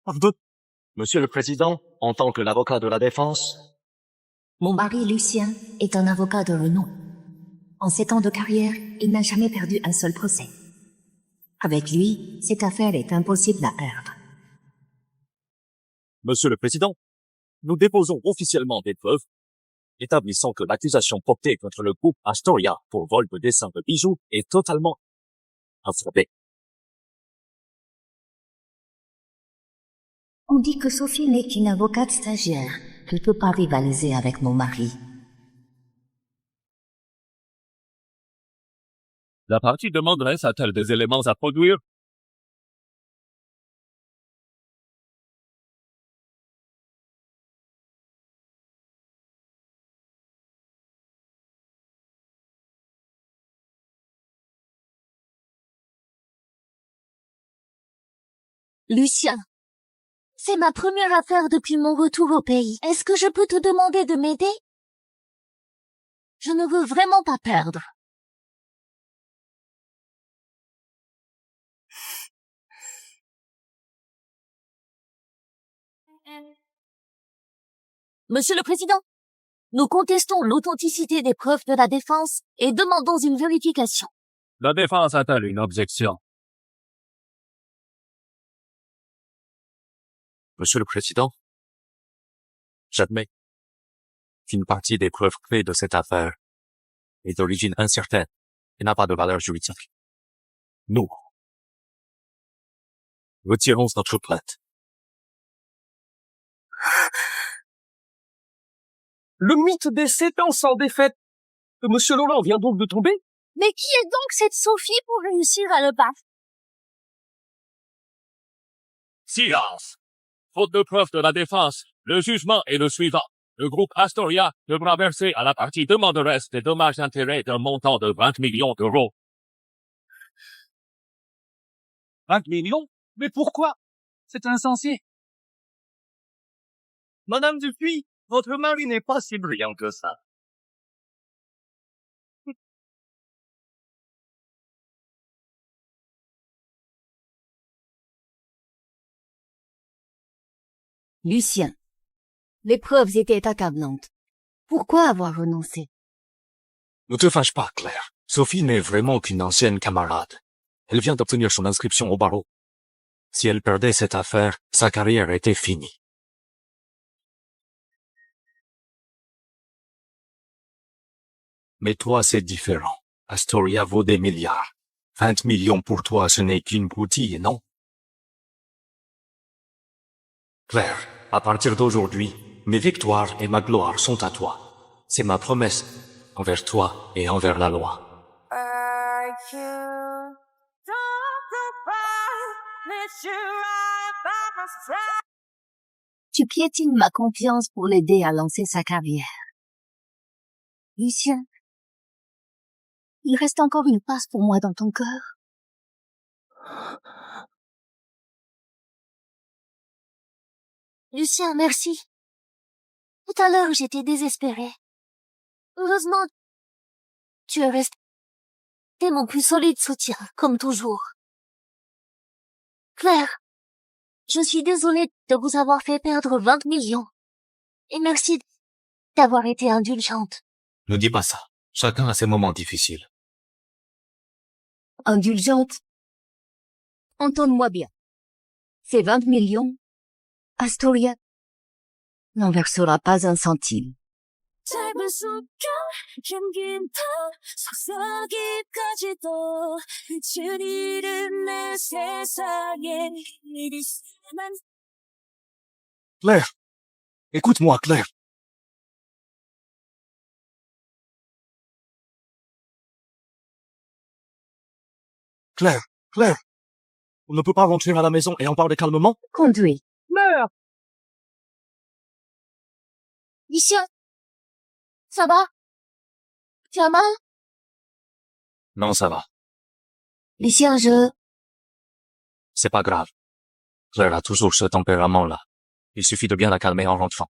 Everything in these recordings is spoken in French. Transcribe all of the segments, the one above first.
Pardon. Monsieur le Président, en tant que l'avocat de la défense, Mon mari Lucien est un avocat de renom. En 7 ans de carrière, il n'a jamais perdu un seul procès. Avec lui, cette affaire est impossible à perdre. Monsieur le Président, nous déposons officiellement des preuves établissant que l'accusation portée contre le groupe Astoria pour vol de dessins de bijoux est totalement infondée. On dit que Sophie n'est qu'une avocate stagiaire. Je ne peux pas rivaliser avec mon mari. La partie demanderesse a-t-elle des éléments à produire? Lucien, c'est ma première affaire depuis mon retour au pays. Est-ce que je peux te demander de m'aider? Je ne veux vraiment pas perdre. Monsieur le Président, nous contestons l'authenticité des preuves de la défense et demandons une vérification. La défense a-t-elle une objection? Monsieur le Président, j'admets qu'une partie des preuves clés de cette affaire est d'origine incertaine et n'a pas de valeur juridique. Nous retirons notre plainte. Le mythe des 7 ans sans défaite de Monsieur Laurent vient donc de tomber? Mais qui est donc cette Sophie pour réussir à le battre? Silence! Faute de preuve de la défense, le jugement est le suivant. Le groupe Astoria devra verser à la partie demanderesse des dommages d'intérêt d'un montant de 20 millions d'euros. 20 millions? Mais pourquoi? C'est insensé. Madame Dupuis, votre mari n'est pas si brillant que ça. Lucien, les preuves étaient accablantes. Pourquoi avoir renoncé? Ne te fâche pas, Claire. Sophie n'est vraiment qu'une ancienne camarade. Elle vient d'obtenir son inscription au barreau. Si elle perdait cette affaire, sa carrière était finie. Mais toi, c'est différent. Astoria vaut des milliards. 20 millions pour toi, ce n'est qu'une broutille, non? Claire, à partir d'aujourd'hui, mes victoires et ma gloire sont à toi. C'est ma promesse envers toi et envers la loi. Tu piétines ma confiance pour l'aider à lancer sa carrière. Lucien, il reste encore une place pour moi dans ton cœur. Lucien, merci. Tout à l'heure, j'étais désespérée. Heureusement, tu es resté mon plus solide soutien, comme toujours. Claire, je suis désolée de vous avoir fait perdre 20 millions. Et merci d'avoir été indulgente. Ne dis pas ça. Chacun a ses moments difficiles. Indulgente? Entends-moi bien. Ces 20 millions, Astoria n'en versera pas un centime. Claire! Écoute-moi, Claire! Claire! Claire! On ne peut pas rentrer à la maison et en parler calmement? Conduis. Meurs! Lucien, ça va? Tu as mal? Non, ça va. Lucien, C'est pas grave. Claire a toujours ce tempérament-là. Il suffit de bien la calmer en rentrant.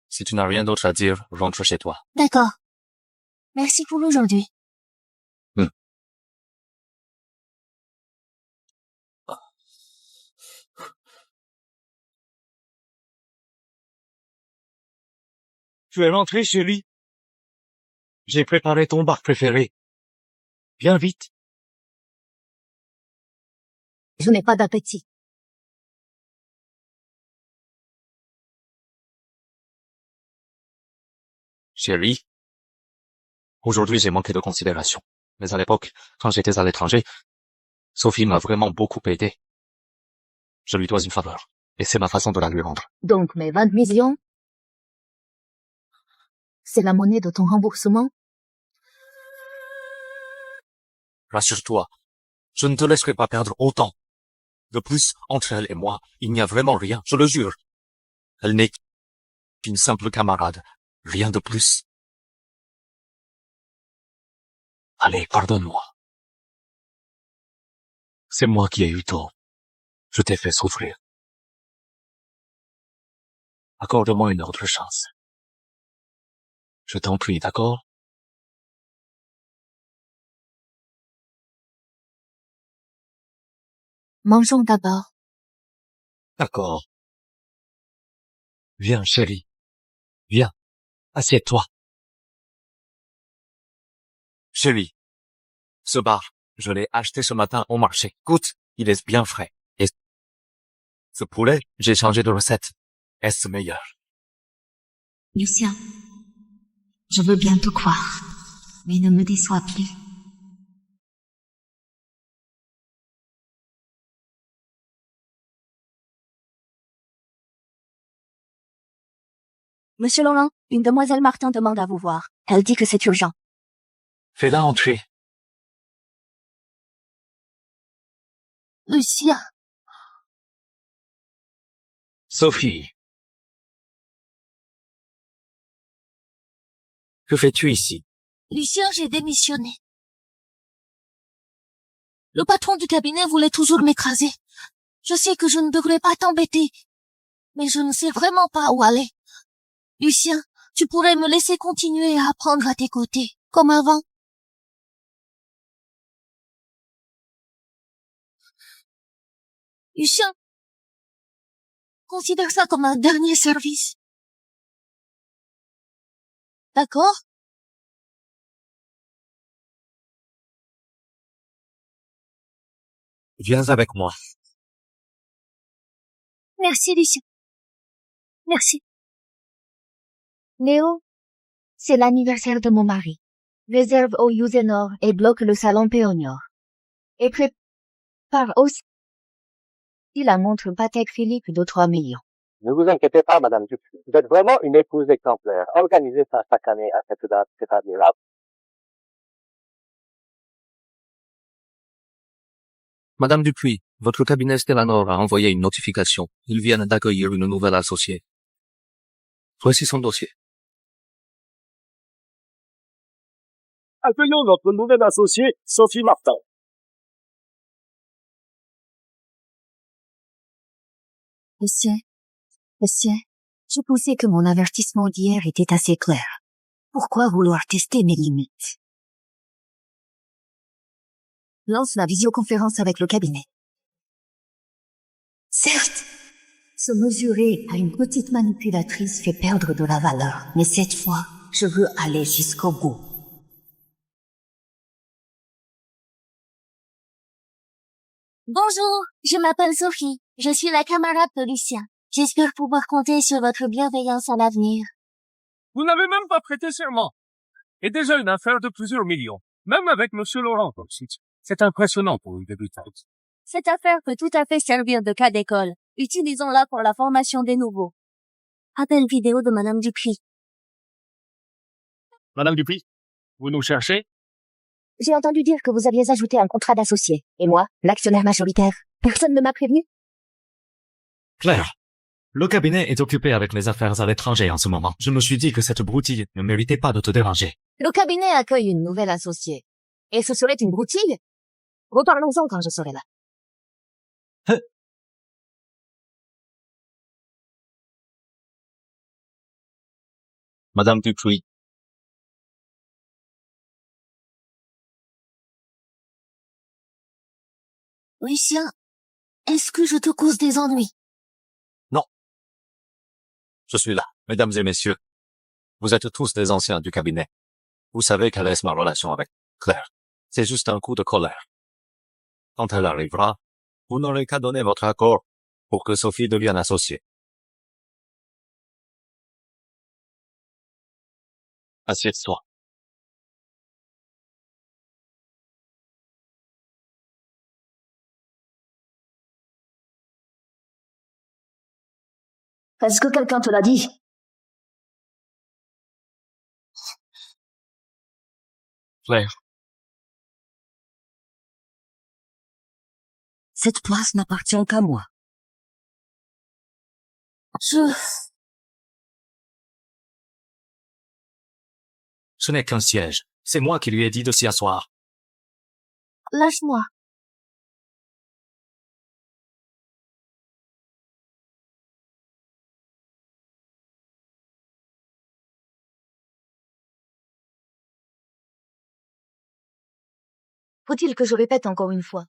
Si tu n'as rien d'autre à dire, rentre chez toi. D'accord. Merci pour aujourd'hui. Tu es rentré chez lui. J'ai préparé ton bar préféré. Viens vite. Je n'ai pas d'appétit. Chérie, aujourd'hui j'ai manqué de considération. Mais à l'époque, quand j'étais à l'étranger, Sophie m'a vraiment beaucoup aidé. Je lui dois une faveur. Et c'est ma façon de la lui rendre. Donc mes 20 millions, c'est la monnaie de ton remboursement? Rassure-toi, je ne te laisserai pas perdre autant. De plus, entre elle et moi, il n'y a vraiment rien, je le jure. Elle n'est qu'une simple camarade. Rien de plus. Allez, pardonne-moi. C'est moi qui ai eu tort. Je t'ai fait souffrir. Accorde-moi une autre chance. Je t'en prie, d'accord? Mangeons d'abord. D'accord. Viens, chérie. Viens. Assieds-toi. Chérie. Ce bar, je l'ai acheté ce matin au marché. Goûte, il est bien frais. Et ce poulet, j'ai changé de recette. Est-ce meilleur? Lucien, je veux bien te croire, mais ne me déçois plus. Monsieur Laurent, une demoiselle Martin demande à vous voir. Elle dit que c'est urgent. Fais-la entrer. Lucien, Sophie. Que fais-tu ici? Lucien, j'ai démissionné. Le patron du cabinet voulait toujours m'écraser. Je sais que je ne devrais pas t'embêter, mais je ne sais vraiment pas où aller. Lucien, tu pourrais me laisser continuer à apprendre à tes côtés, comme avant. Lucien, considère ça comme un dernier service. D'accord? Viens avec moi. Merci, Lucien. Merci. Léo, c'est l'anniversaire de mon mari. Réserve au Usenor et bloque le salon Péonior. Et prépare aussi la montre Patek Philippe de 3 millions. Ne vous inquiétez pas, Madame Dupuis. Vous êtes vraiment une épouse exemplaire. Organisez ça chaque année à cette date, c'est admirable. Madame Dupuis, votre cabinet Stellanor a envoyé une notification. Ils viennent d'accueillir une nouvelle associée. Voici son dossier. Accueillons notre nouvelle associée, Sophie Martin. Monsieur, je pensais que mon avertissement d'hier était assez clair. Pourquoi vouloir tester mes limites? Lance la visioconférence avec le cabinet. Certes, se mesurer à une petite manipulatrice fait perdre de la valeur, mais cette fois, je veux aller jusqu'au bout. Bonjour, je m'appelle Sophie. Je suis la camarade de Lucien. J'espère pouvoir compter sur votre bienveillance à l'avenir. Vous n'avez même pas prêté serment. Et déjà une affaire de plusieurs millions. Même avec Monsieur Laurent comme site. C'est impressionnant pour une débutante. Cette affaire peut tout à fait servir de cas d'école. Utilisons-la pour la formation des nouveaux. Appel vidéo de Madame Dupuis. Madame Dupuis, vous nous cherchez? J'ai entendu dire que vous aviez ajouté un contrat d'associé. Et moi, l'actionnaire majoritaire. Personne ne m'a prévenu. Claire, le cabinet est occupé avec les affaires à l'étranger en ce moment. Je me suis dit que cette broutille ne méritait pas de te déranger. Le cabinet accueille une nouvelle associée. Et ce serait une broutille? Reparlons-en quand je serai là. Madame Dupuis. Lucien, est-ce que je te cause des ennuis? Je suis là, mesdames et messieurs. Vous êtes tous des anciens du cabinet. Vous savez quelle est ma relation avec Claire. C'est juste un coup de colère. Quand elle arrivera, vous n'aurez qu'à donner votre accord pour que Sophie devienne associée. Assieds-toi. Est-ce que quelqu'un te l'a dit? Claire, Cette place n'appartient qu'à moi. Ce n'est qu'un siège. C'est moi qui lui ai dit de s'y asseoir. Lâche-moi. Faut-il que je répète encore une fois?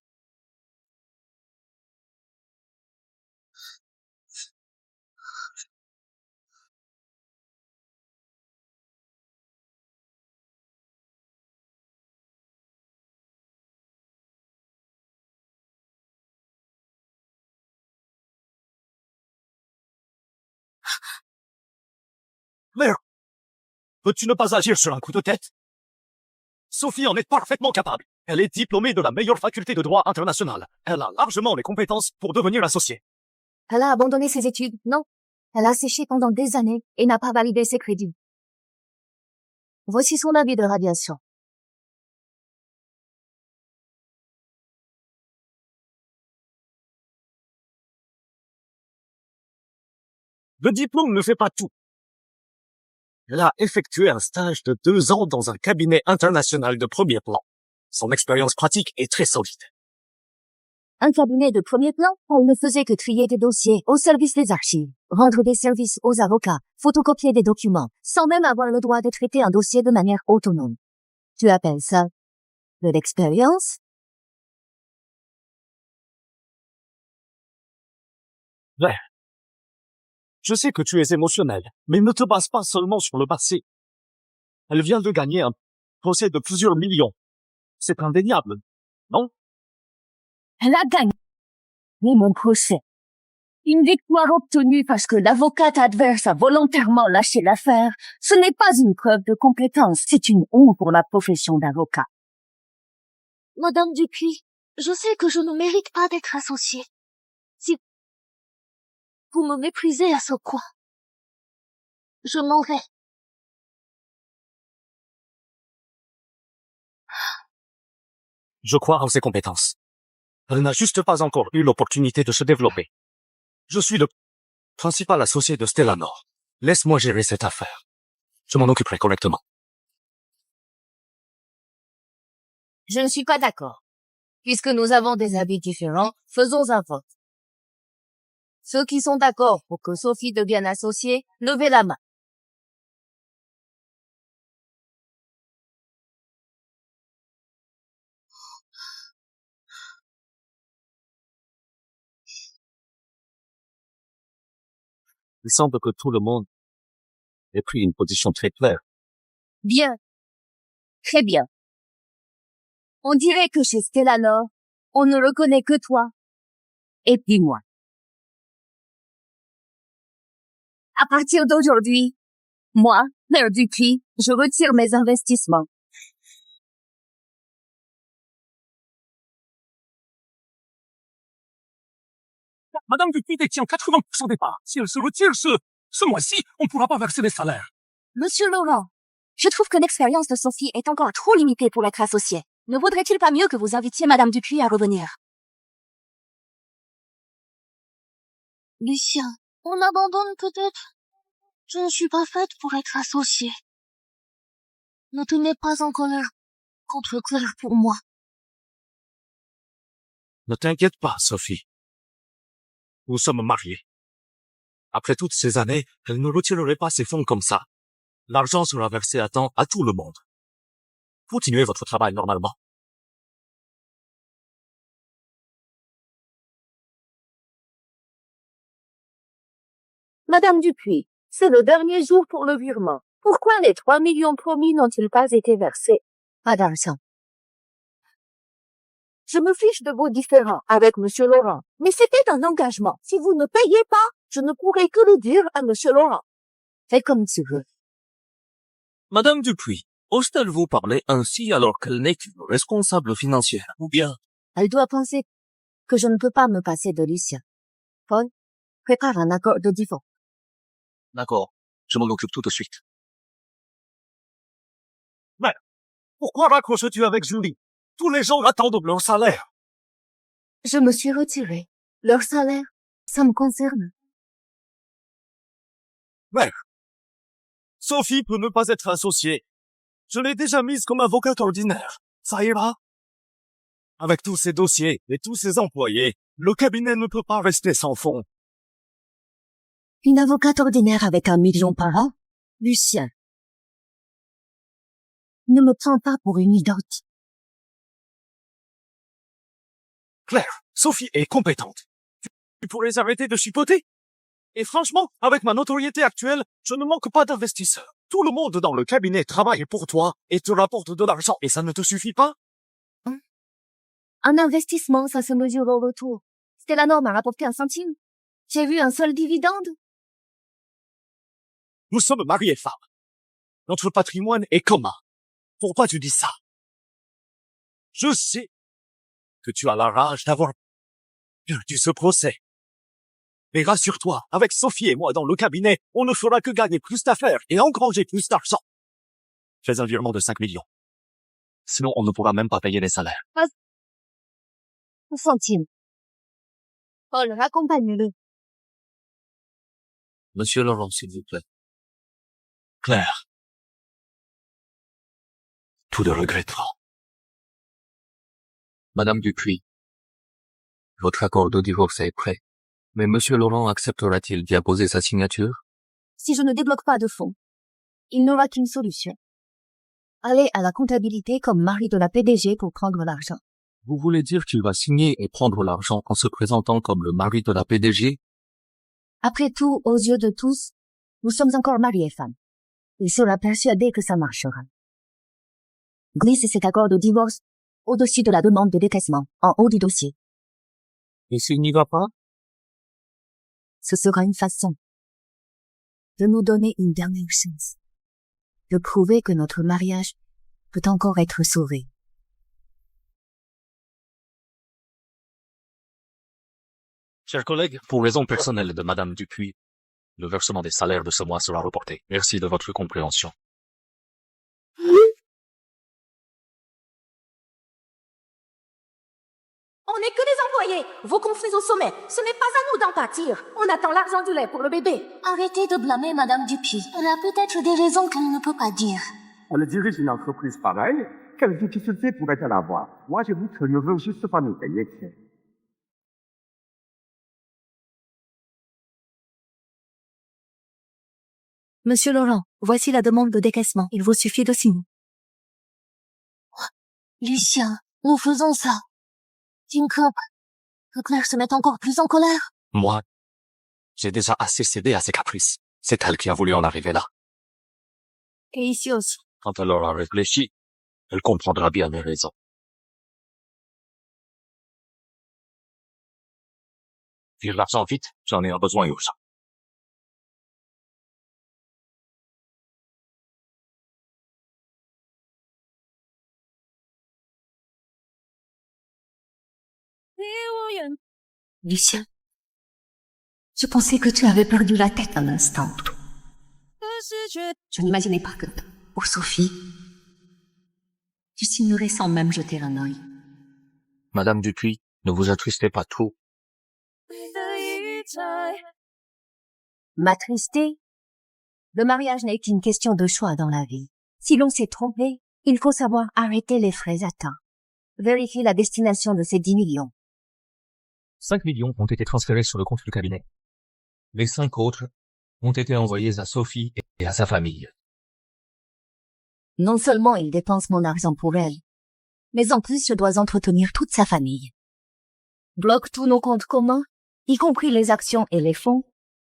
Claire, peux-tu ne pas agir sur un coup de tête? Sophie en est parfaitement capable. Elle est diplômée de la meilleure faculté de droit international. Elle a largement les compétences pour devenir associée. Elle a abandonné ses études, non? Elle a séché pendant des années et n'a pas validé ses crédits. Voici son avis de radiation. Le diplôme ne fait pas tout. Elle a effectué un stage de 2 ans dans un cabinet international de premier plan. Son expérience pratique est très solide. Un cabinet de premier plan, elle ne faisait que trier des dossiers au service des archives, rendre des services aux avocats, photocopier des documents, sans même avoir le droit de traiter un dossier de manière autonome. Tu appelles ça de l'expérience? Je sais que tu es émotionnel, mais ne te base pas seulement sur le passé. Elle vient de gagner un procès de plusieurs millions. C'est indéniable, non? Elle a gagné mon procès. Une victoire obtenue parce que l'avocate adverse a volontairement lâché l'affaire, ce n'est pas une preuve de compétence, c'est une honte pour la profession d'avocat. Madame Dupuis, je sais que je ne mérite pas d'être associée. Si vous me méprisez à ce point, je m'en vais. Je crois en ses compétences. Elle n'a juste pas encore eu l'opportunité de se développer. Je suis le principal associé de Stellanor. Laisse-moi gérer cette affaire. Je m'en occuperai correctement. Je ne suis pas d'accord. Puisque nous avons des avis différents, faisons un vote. Ceux qui sont d'accord pour que Sophie devienne associée, levez la main. Il semble que tout le monde ait pris une position très claire. Bien. Très bien. On dirait que chez Stellanor, on ne reconnaît que toi et puis moi. À partir d'aujourd'hui, moi, Claire Dupuis, je retire mes investissements. Madame Dupuis détient 80% des parts. Si elle se retire ce mois-ci, on ne pourra pas verser les salaires. Monsieur Laurent, je trouve que l'expérience de Sophie est encore trop limitée pour être associée. Ne vaudrait-il pas mieux que vous invitiez Madame Dupuis à revenir? Lucien, on abandonne peut-être? Je ne suis pas faite pour être associée. Ne te mets pas en colère contre Claire pour moi. Ne t'inquiète pas, Sophie. Nous sommes mariés. Après toutes ces années, elle ne retirerait pas ses fonds comme ça. L'argent sera versé à temps à tout le monde. Continuez votre travail normalement. Madame Dupuis, c'est le dernier jour pour le virement. Pourquoi les 3 millions promis n'ont-ils pas été versés? Pas d'argent. Je me fiche de vos différends avec Monsieur Laurent, mais c'était un engagement. Si vous ne payez pas, je ne pourrai que le dire à Monsieur Laurent. Fais comme tu veux. Madame Dupuis, ose-t-elle vous parler ainsi alors qu'elle n'est qu'une responsable financière, ou bien? Elle doit penser que je ne peux pas me passer de Lucien. Paul, prépare un accord de divorce. D'accord. Je m'en occupe tout de suite. Pourquoi raccroches-tu avec Julie? Tous les gens attendent leur salaire. Je me suis retirée. Leur salaire, ça me concerne. Sophie peut ne pas être associée. Je l'ai déjà mise comme avocate ordinaire. Ça ira? Avec tous ces dossiers et tous ces employés, le cabinet ne peut pas rester sans fonds. Une avocate ordinaire avec 1 million par an? Lucien. Ne me prends pas pour une idiote. Claire, Sophie est compétente. Tu pourrais arrêter de chipoter? Et franchement, avec ma notoriété actuelle, je ne manque pas d'investisseurs. Tout le monde dans le cabinet travaille pour toi et te rapporte de l'argent. Et ça ne te suffit pas? Un investissement, ça se mesure au retour. C'était la norme à rapporter 1 centime. J'ai vu un seul dividende. Nous sommes mariés femmes. Notre patrimoine est commun. Pourquoi tu dis ça? Je sais que tu as la rage d'avoir perdu ce procès. Mais rassure-toi, avec Sophie et moi dans le cabinet, on ne fera que gagner plus d'affaires et engranger plus d'argent. Fais un virement de 5 millions. Sinon, on ne pourra même pas payer les salaires. 1 centime. Paul, raccompagne-le. Monsieur Laurent, s'il vous plaît. Claire. Tout le regretteront. Madame Dupuis, votre accord de divorce est prêt. Mais Monsieur Laurent acceptera-t-il d'y apposer sa signature? Si je ne débloque pas de fonds, il n'aura qu'une solution. Aller à la comptabilité comme mari de la PDG pour prendre l'argent. Vous voulez dire qu'il va signer et prendre l'argent en se présentant comme le mari de la PDG? Après tout, aux yeux de tous, nous sommes encore mariés femmes. Il sera persuadé que ça marchera. Glissez cet accord de divorce au-dessus de la demande de décaissement, en haut du dossier. Et s'il n'y va pas? Ce sera une façon de nous donner une dernière chance, de prouver que notre mariage peut encore être sauvé. Chers collègues, pour raison personnelle de Madame Dupuis, le versement des salaires de ce mois sera reporté. Merci de votre compréhension. On n'est que des employés, vos conflits au sommet. Ce n'est pas à nous d'en pâtir. On attend l'argent du lait pour le bébé. Arrêtez de blâmer Madame Dupuis. Elle a peut-être des raisons qu'elle ne peut pas dire. Elle dirige une entreprise pareille, quelle difficulté pourrait-elle avoir? Moi, je vous que je veux juste pas nous payer, tiens. Monsieur Laurent, voici la demande de décaissement. Il vous suffit de signer. Lucien, nous faisons ça. Tu ne crains pas que Claire se mette encore plus en colère? Moi, j'ai déjà assez cédé à ses caprices. C'est elle qui a voulu en arriver là. Et ici aussi. Quand elle aura réfléchi, elle comprendra bien mes raisons. Tire l'argent vite, j'en ai un besoin urgent. Lucien, je pensais que tu avais perdu la tête un instant. Je n'imaginais pas que, pour Sophie, tu signerais sans même jeter un œil. Madame Dupuis, ne vous attristez pas trop. M'attrister? Le mariage n'est qu'une question de choix dans la vie. Si l'on s'est trompé, il faut savoir arrêter les frais à temps. Vérifier la destination de ces 10 millions. 5 millions ont été transférés sur le compte du cabinet. Les 5 autres ont été envoyés à Sophie et à sa famille. Non seulement il dépense mon argent pour elle, mais en plus je dois entretenir toute sa famille. Bloque tous nos comptes communs, y compris les actions et les fonds,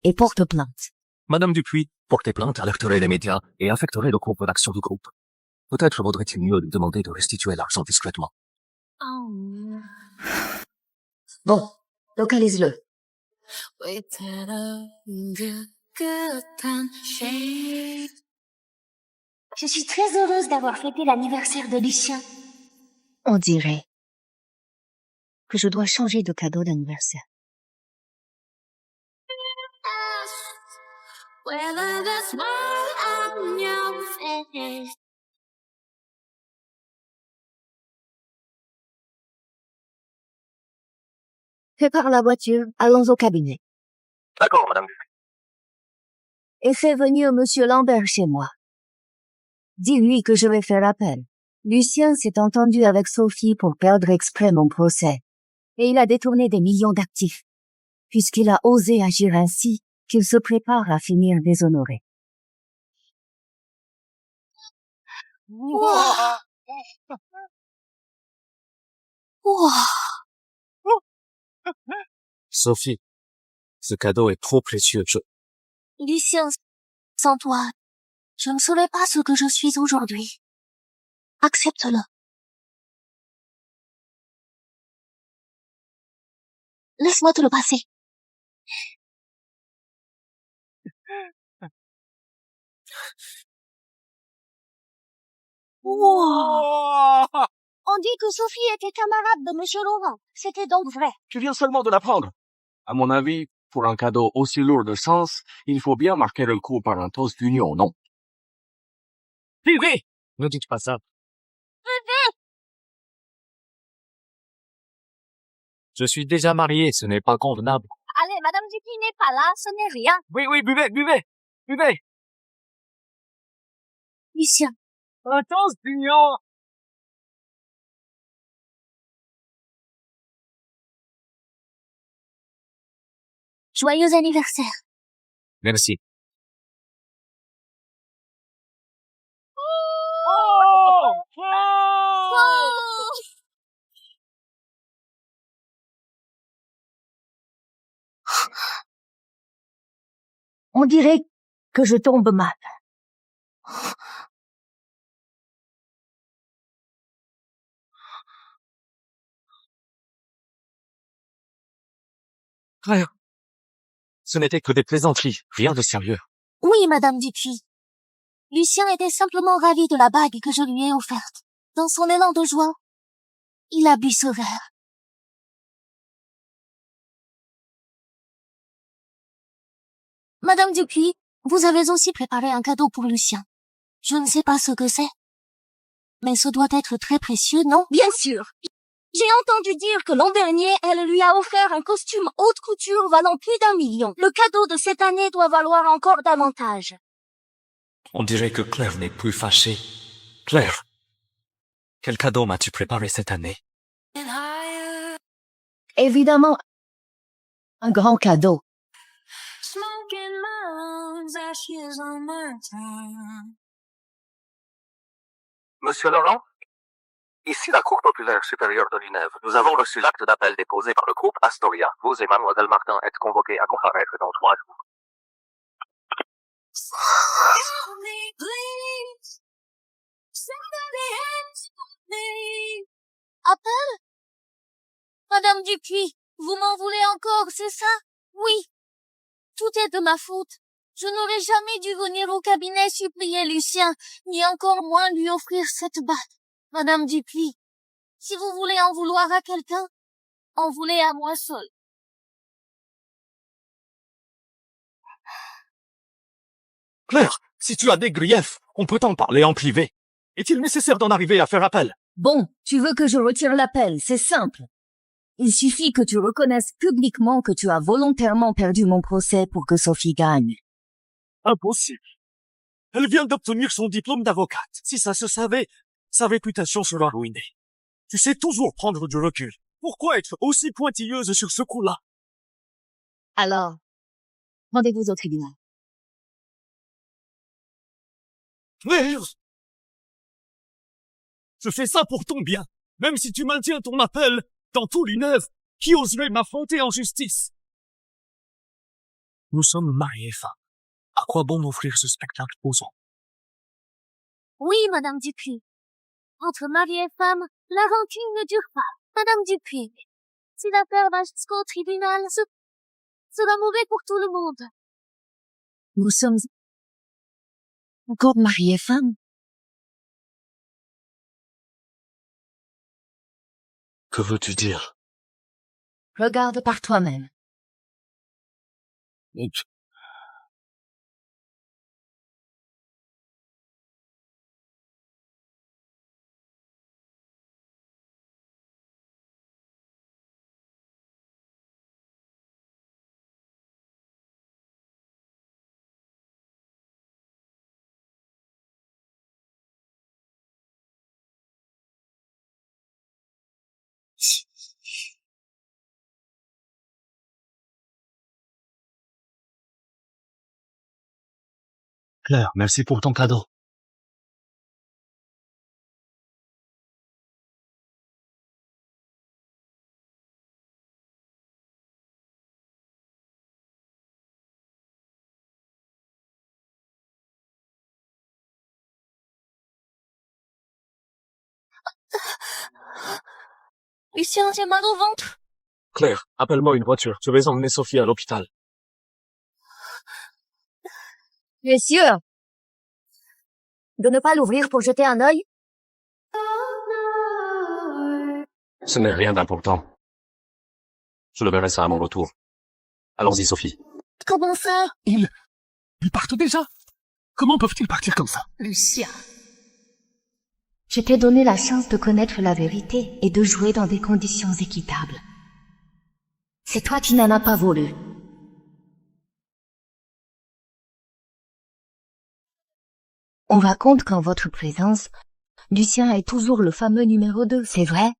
et porte plainte. Madame Dupuis, Porter plainte alerterait les médias et affecterait le cours d'action du groupe. Peut-être vaudrait-il mieux lui demander de restituer l'argent discrètement. Bon, localise-le. Je suis très heureuse d'avoir fêté l'anniversaire de Lucien. On dirait que je dois changer de cadeau d'anniversaire. Prépare la voiture, allons au cabinet. D'accord, madame. Et fais venir monsieur Lambert chez moi. Dis-lui que je vais faire appel. Lucien s'est entendu avec Sophie pour perdre exprès mon procès. Et il a détourné des millions d'actifs. Puisqu'il a osé agir ainsi, qu'il se prépare à finir déshonoré. Wow. Wow. Sophie, ce cadeau est trop précieux. Lucien, sans toi, je ne serais pas ce que je suis aujourd'hui. Accepte-le. Laisse-moi te le passer. Wow. On dit que Sophie était camarade de Monsieur Laurent. C'était donc vrai. Tu viens seulement de l'apprendre. À mon avis, pour un cadeau aussi lourd de sens, il faut bien marquer le coup par un toast d'union, non? Vivez! Ne dites pas ça. Je suis déjà marié, ce n'est pas convenable. Allez, Madame Dupuis n'est pas là, ce n'est rien. Oui, buvez! Lucien, Un toast d'union! joyeux anniversaire. Merci. On dirait que je tombe mal. Frère, ce n'était que des plaisanteries, rien de sérieux. Oui, Madame Dupuis. Lucien était simplement ravi de la bague que je lui ai offerte. Dans son élan de joie, il a bu ce verre. Madame Dupuis, vous avez aussi préparé un cadeau pour Lucien. Je ne sais pas ce que c'est, mais ce doit être très précieux, non? Bien sûr. J'ai entendu dire que l'an dernier, elle lui a offert un costume haute couture valant plus d'1 million. Le cadeau de cette année doit valoir encore davantage. On dirait que Claire n'est plus fâchée. Claire, quel cadeau m'as-tu préparé cette année? Évidemment, un grand cadeau. Monsieur Laurent, ici la Cour populaire supérieure de l'UNEV. Nous avons reçu l'acte d'appel déposé par le groupe Astoria. Vous et Mademoiselle Martin êtes convoqués à comparaître dans 3 jours. Appel? Madame Dupuis, vous m'en voulez encore, c'est ça? Oui. Tout est de ma faute. Je n'aurais jamais dû venir au cabinet supplier Lucien, ni encore moins lui offrir cette bague. Madame Dupuis, si vous voulez en vouloir à quelqu'un, en voulez à moi seule. Claire, si tu as des griefs, on peut en parler en privé. Est-il nécessaire d'en arriver à faire appel? Bon, tu veux que je retire l'appel, c'est simple. Il suffit que tu reconnaisses publiquement que tu as volontairement perdu mon procès pour que Sophie gagne. Impossible. Elle vient d'obtenir son diplôme d'avocate. Si ça se savait, sa réputation sera ruinée. Tu sais toujours prendre du recul. Pourquoi être aussi pointilleuse sur ce coup-là? Alors, rendez-vous au tribunal. Claire! Je fais ça pour ton bien. Même si tu maintiens ton appel, dans tout l'UNEV, qui oserait m'affronter en justice? Nous sommes mariés, femme. À À quoi bon m'offrir ce spectacle posant? Oui, Madame Dupuis. Entre mari et femme, la rancune ne dure pas. Madame Dupuis, si l'affaire va jusqu'au tribunal, ce sera mauvais pour tout le monde. Nous sommes encore mari et femme. Que veux-tu dire? Regarde par toi-même. Claire, merci pour ton cadeau. Lucien, j'ai mal au ventre. Claire, appelle-moi une voiture. Je vais emmener Sophie à l'hôpital. Tu es sûr de ne pas l'ouvrir pour jeter un œil? Ce n'est rien d'important. Je le verrai ça à mon retour. Allons-y, Sophie. Comment ça? Ils partent déjà? Comment peuvent-ils partir comme ça? Lucien, je t'ai donné la chance de connaître la vérité et de jouer dans des conditions équitables. C'est toi qui n'en as pas voulu. On raconte qu'en votre présence, Lucien est toujours le fameux numéro 2, c'est vrai?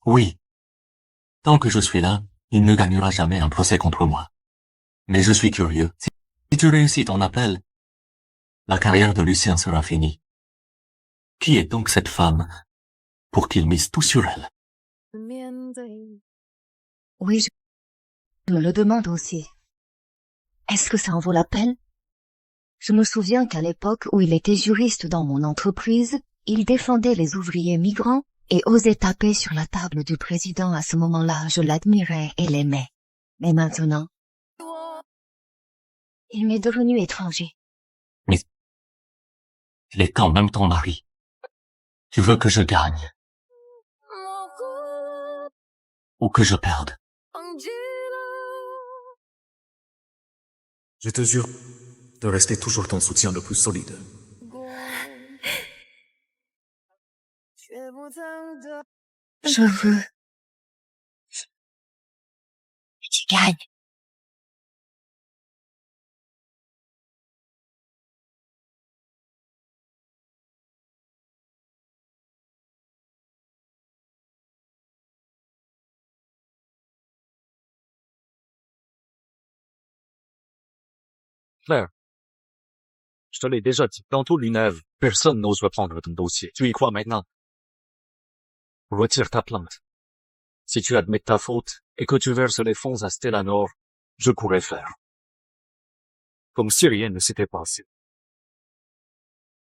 Oui. Tant que je suis là, il ne gagnera jamais un procès contre moi. Mais je suis curieux. Si tu réussis ton appel, la carrière de Lucien sera finie. Qui est donc cette femme pour qu'il mise tout sur elle? Oui, je me le demande aussi. Est-ce que ça en vaut la peine? Je me souviens qu'à l'époque où il était juriste dans mon entreprise, il défendait les ouvriers migrants et osait taper sur la table du président. À ce moment-là, je l'admirais et l'aimais. Mais maintenant, il m'est devenu étranger. Mais il est quand même ton mari. Tu veux que je gagne ou que je perde? Je te jure de rester toujours ton soutien le plus solide. Je veux que tu gagnes. Claire, je te l'ai déjà dit, dans tout l'UNEV, personne n'ose reprendre ton dossier. Tu y crois maintenant? Retire ta plainte. Si tu admets ta faute et que tu verses les fonds à Stellanor, je pourrais faire comme si rien ne s'était passé.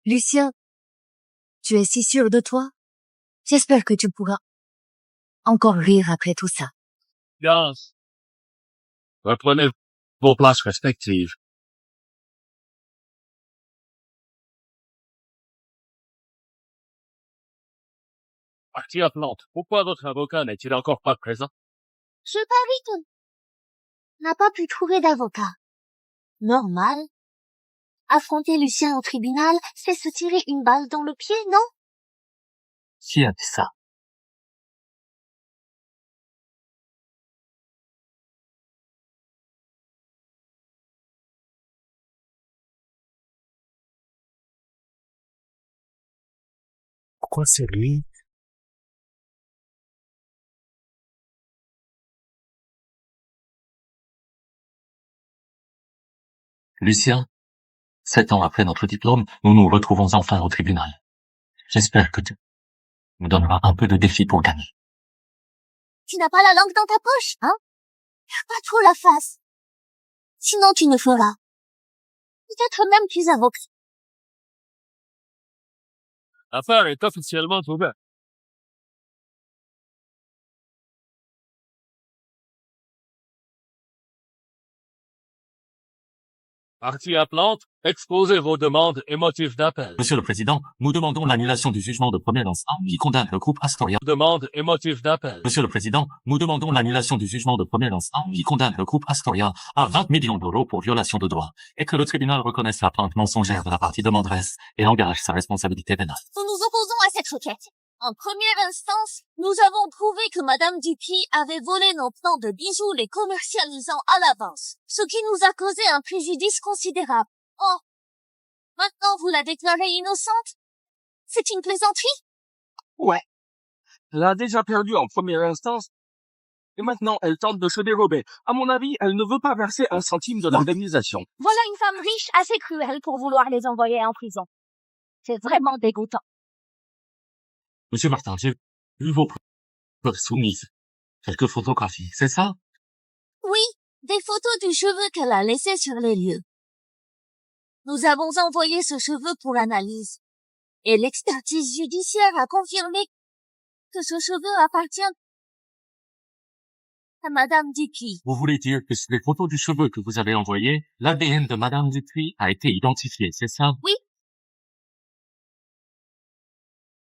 Lucien, tu es si sûr de toi? J'espère que tu pourras encore rire après tout ça. Bien. Reprenez vos places respectives. Partie Atlante, pourquoi votre avocat n'est-il encore pas présent? Je parie que n'a pas pu trouver d'avocat. Normal. Affronter Lucien au tribunal, c'est se tirer une balle dans le pied, non? Qui a dit ça? Pourquoi c'est lui? Lucien, 7 ans après notre diplôme, nous nous retrouvons enfin au tribunal. J'espère que tu me donneras un peu de défi pour gagner. Tu n'as pas la langue dans ta poche, hein? Pas trop la face. Sinon tu me feras. Peut-être même plus avocat. L'affaire est officiellement ouverte. Partie appelante, exposez vos demandes et motifs d'appel. Monsieur le Président, nous demandons l'annulation du jugement de première instance qui condamne le groupe Astoria. Demandes et motifs d'appel. Monsieur le Président, nous demandons l'annulation du jugement de première instance qui condamne le groupe Astoria à 20 millions d'euros pour violation de droit et que le tribunal reconnaisse la plainte mensongère de la partie demanderesse et engage sa responsabilité pénale. Nous nous opposons à cette requête. En première instance, nous avons prouvé que Madame Dupuis avait volé nos plans de bijoux les commercialisant à l'avance, ce qui nous a causé un préjudice considérable. Oh, maintenant vous la déclarez innocente? C'est une plaisanterie? Ouais. Elle a déjà perdu en première instance. Et maintenant, elle tente de se dérober. À mon avis, elle ne veut pas verser un centime de l'indemnisation. Voilà une femme riche assez cruelle pour vouloir les envoyer en prison. C'est vraiment dégoûtant. Monsieur Martin, j'ai vu vos preuves soumises. Quelques photographies, c'est ça? Oui, des photos du cheveu qu'elle a laissé sur les lieux. Nous avons envoyé ce cheveu pour analyse. Et l'expertise judiciaire a confirmé que ce cheveu appartient à Madame Dupuis. Vous voulez dire que sur les photos du cheveu que vous avez envoyées, l'ADN de Madame Dupuis a été identifié, c'est ça? Oui.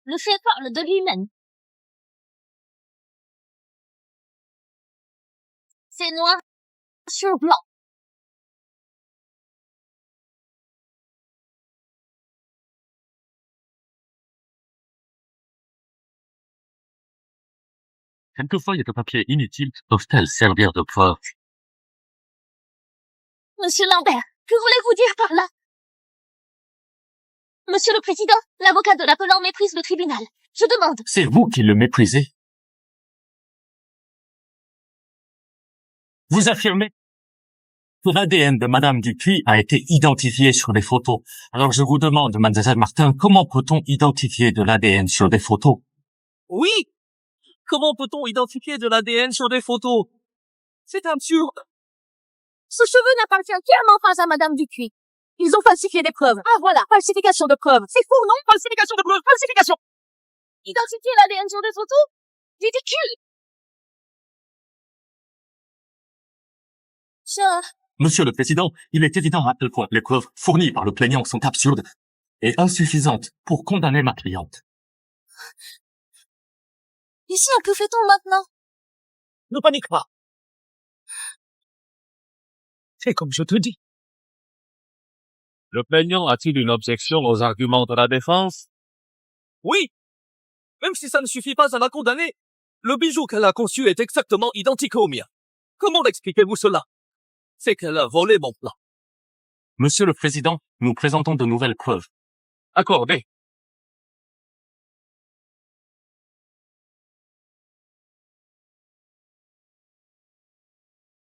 Le fait parle de lui-même. C'est noir sur blanc. Quelques feuilles de papier inutiles peuvent-elles servir de preuve? Monsieur Lambert, que voulez-vous dire par là? Monsieur le Président, l'avocat de l'appelant méprise le tribunal. Je demande. C'est vous qui le méprisez. Vous affirmez que l'ADN de Madame Dupuis a été identifié sur les photos. Alors je vous demande, Mademoiselle Martin, comment peut-on identifier de l'ADN sur des photos? Oui! Comment peut-on identifier de l'ADN sur des photos? C'est absurde. Ce cheveu n'appartient clairement pas à Madame Dupuis. Ils ont falsifié des preuves. Ah voilà, falsification de preuves. C'est faux, non? Falsification de preuves, falsification. Identifier l'ADN sur des photos? Ridicule. Monsieur le Président, il est évident à quel point les preuves fournies par le plaignant sont absurdes et insuffisantes pour condamner ma cliente. Lucien, que fait-on maintenant? Ne panique pas. C'est comme je te dis. Le plaignant a-t-il une objection aux arguments de la défense? Oui! Même si ça ne suffit pas à la condamner, le bijou qu'elle a conçu est exactement identique au mien. Comment l'expliquez-vous cela? C'est qu'elle a volé mon plan. Monsieur le Président, nous présentons de nouvelles preuves. Accordé.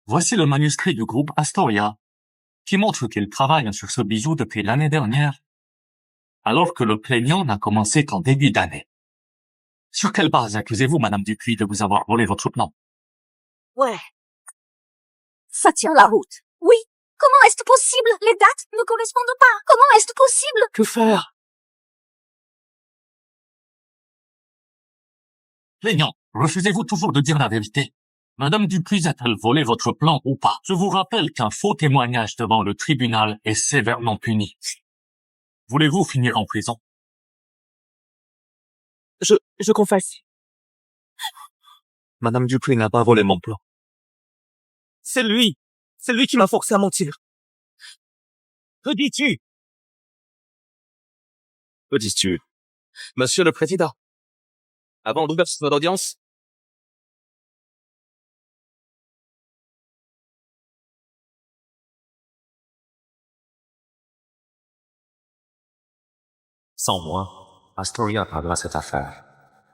Voici le manuscrit du groupe Astoria, qui montre qu'il travaille sur ce bijou depuis l'année dernière, alors que le plaignant n'a commencé qu'en début d'année. Sur quelle base accusez-vous Madame Dupuis de vous avoir volé votre plan? Ouais. Ça tient la route. Oui. Comment est-ce possible? Les dates ne correspondent pas. Comment est-ce possible? Que faire? Plaignant, refusez-vous toujours de dire la vérité? Madame Dupuis a-t-elle volé votre plan ou pas? Je vous rappelle qu'un faux témoignage devant le tribunal est sévèrement puni. Voulez-vous finir en prison? Je confesse. Madame Dupuis n'a pas volé mon plan. C'est lui qui m'a forcé à mentir. Que dis-tu? Que dis-tu? Monsieur le Président, avant l'ouverture de l'audience, Sans moi, Astoria perdra cette affaire.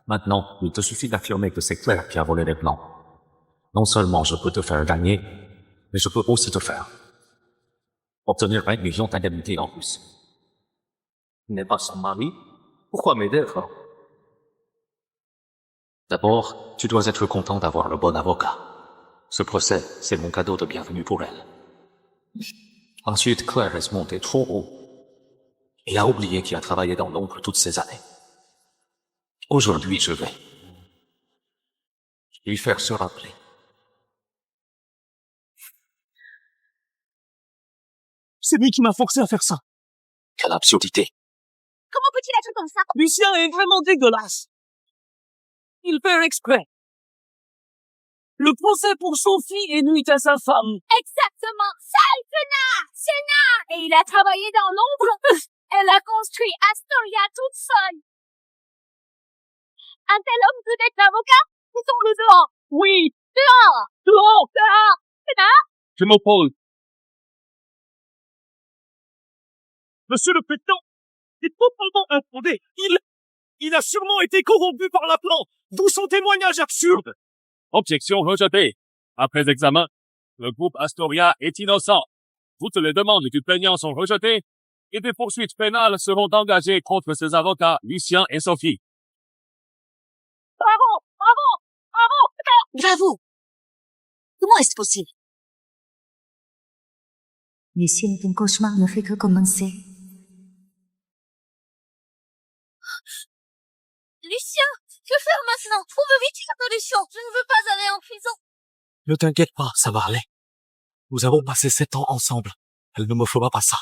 Maintenant, il te suffit d'affirmer que c'est Claire qui a volé les plans. Non seulement je peux te faire gagner, mais je peux aussi te faire obtenir 1 million d'indemnités en plus. Tu n'es pas son mari? Pourquoi m'aider, alors? D'abord, tu dois être content d'avoir le bon avocat. Ce procès, c'est mon cadeau de bienvenue pour elle. Ensuite, Claire est montée trop haut et a oublié qu'il a travaillé dans l'ombre toutes ces années. Aujourd'hui, je vais lui faire se rappeler. C'est lui qui m'a forcé à faire ça. Quelle absurdité. Comment peut-il être comme ça? Lucien est vraiment dégueulasse. Il fait exprès. Le procès pour Sophie et nuit à sa femme. Exactement. Sale connard! Et il a travaillé dans l'ombre. Elle a construit Astoria toute seule. Un tel homme peut être l'avocat? Mettons-le dehors. Oui, Dehors! dehors. Connard! Je m'oppose. Monsieur le président est totalement infondé. Il a sûrement été corrompu par la plante, d'où son témoignage absurde. Objection rejetée. Après examen, le groupe Astoria est innocent. Toutes les demandes du plaignant sont rejetées et des poursuites pénales seront engagées contre ses avocats, Lucien et Sophie. Bravo! Bravo! Comment est-ce possible? Lucien, ton cauchemar ne fait que commencer. Lucien, que faire maintenant? Trouve vite une solution. Je ne veux pas aller en prison. Ne t'inquiète pas, ça va aller. Nous avons passé 7 ans ensemble. Elle ne me fera pas ça.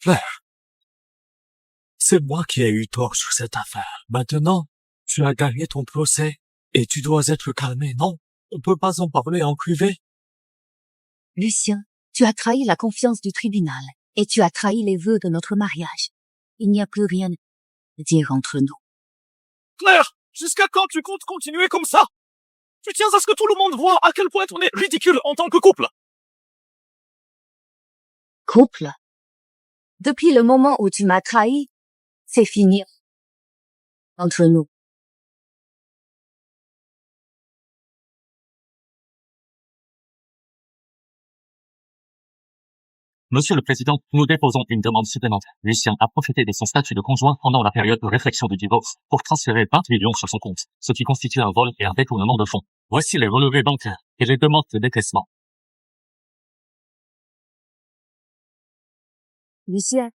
Claire, c'est moi qui ai eu tort sur cette affaire. Maintenant, tu as gagné ton procès et tu dois être calmé, non? On peut pas en parler en privé. Lucien, tu as trahi la confiance du tribunal et tu as trahi les vœux de notre mariage. Il n'y a plus rien à dire entre nous. Claire, jusqu'à quand tu comptes continuer comme ça? Tu tiens à ce que tout le monde voit à quel point on est ridicule en tant que couple. Couple? Depuis le moment où tu m'as trahi, c'est fini entre nous. Monsieur le Président, nous déposons une demande supplémentaire. Lucien a profité de son statut de conjoint pendant la période de réflexion du divorce pour transférer 20 millions sur son compte, ce qui constitue un vol et un détournement de fonds. Voici les relevés bancaires et les demandes de décaissement. Lucien,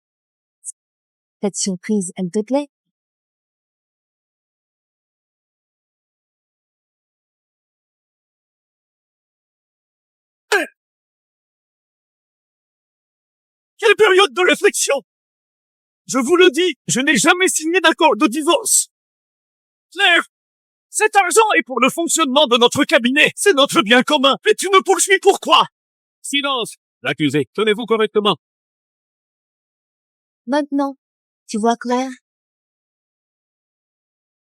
cette surprise, elle te plaît? Quelle période de réflexion! Je vous le dis, je n'ai jamais signé d'accord de divorce. Claire, cet argent est pour le fonctionnement de notre cabinet. C'est notre bien commun. Mais tu me poursuis pourquoi? Silence! L'accusé, tenez-vous correctement. Maintenant, tu vois clair?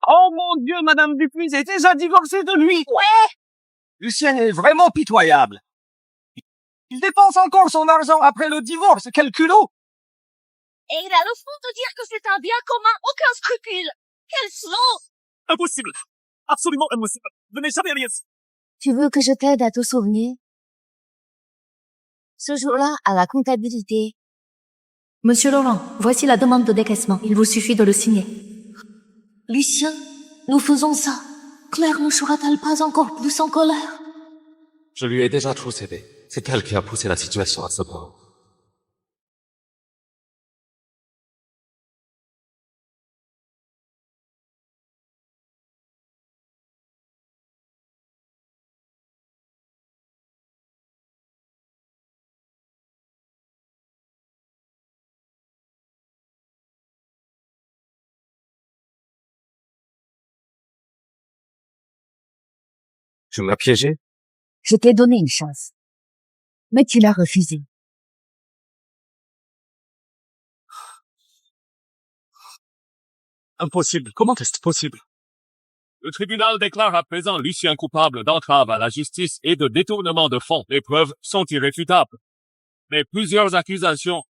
Oh mon Dieu, Madame Dupuis est déjà divorcée de lui. Ouais! Lucien est vraiment pitoyable. Il dépense encore son argent après le divorce, quel culot! Et il a le fond de dire que c'est un bien commun, aucun scrupule. Quel slow! Impossible. Absolument impossible. Je n'ai jamais rien dit. Tu veux que je t'aide à te souvenir? Ce jour-là, à la comptabilité. Monsieur Laurent, voici la demande de décaissement. Il vous suffit de le signer. Lucien, nous faisons ça. Claire ne sera-t-elle pas encore plus en colère? Je lui ai déjà trop cédé. C'est elle qui a poussé la situation à ce point. Tu m'as piégé? Je t'ai donné une chance. Mais tu l'as refusée. Impossible. Comment est-ce possible? Le tribunal déclare à présent Lucien coupable d'entrave à la justice et de détournement de fonds. Les preuves sont irréfutables. Mais plusieurs accusations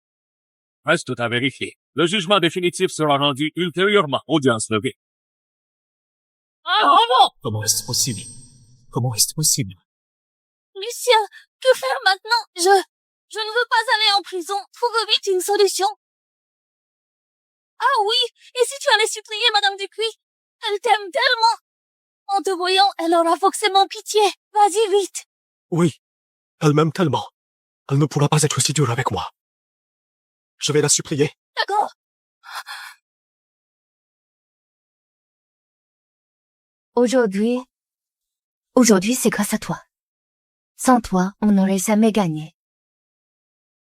restent à vérifier. Le jugement définitif sera rendu ultérieurement. Audience levée. Comment est-ce possible? Comment est-ce possible? Lucien, que faire maintenant? Je ne veux pas aller en prison. Trouve vite une solution. Ah oui, et si tu allais supplier Madame Dupuis? Elle t'aime tellement. En te voyant, elle aura forcément pitié. Vas-y, vite. Oui, elle m'aime tellement. Elle ne pourra pas être si dure avec moi. Je vais la supplier. D'accord. Aujourd'hui, c'est grâce à toi. Sans toi, on n'aurait jamais gagné.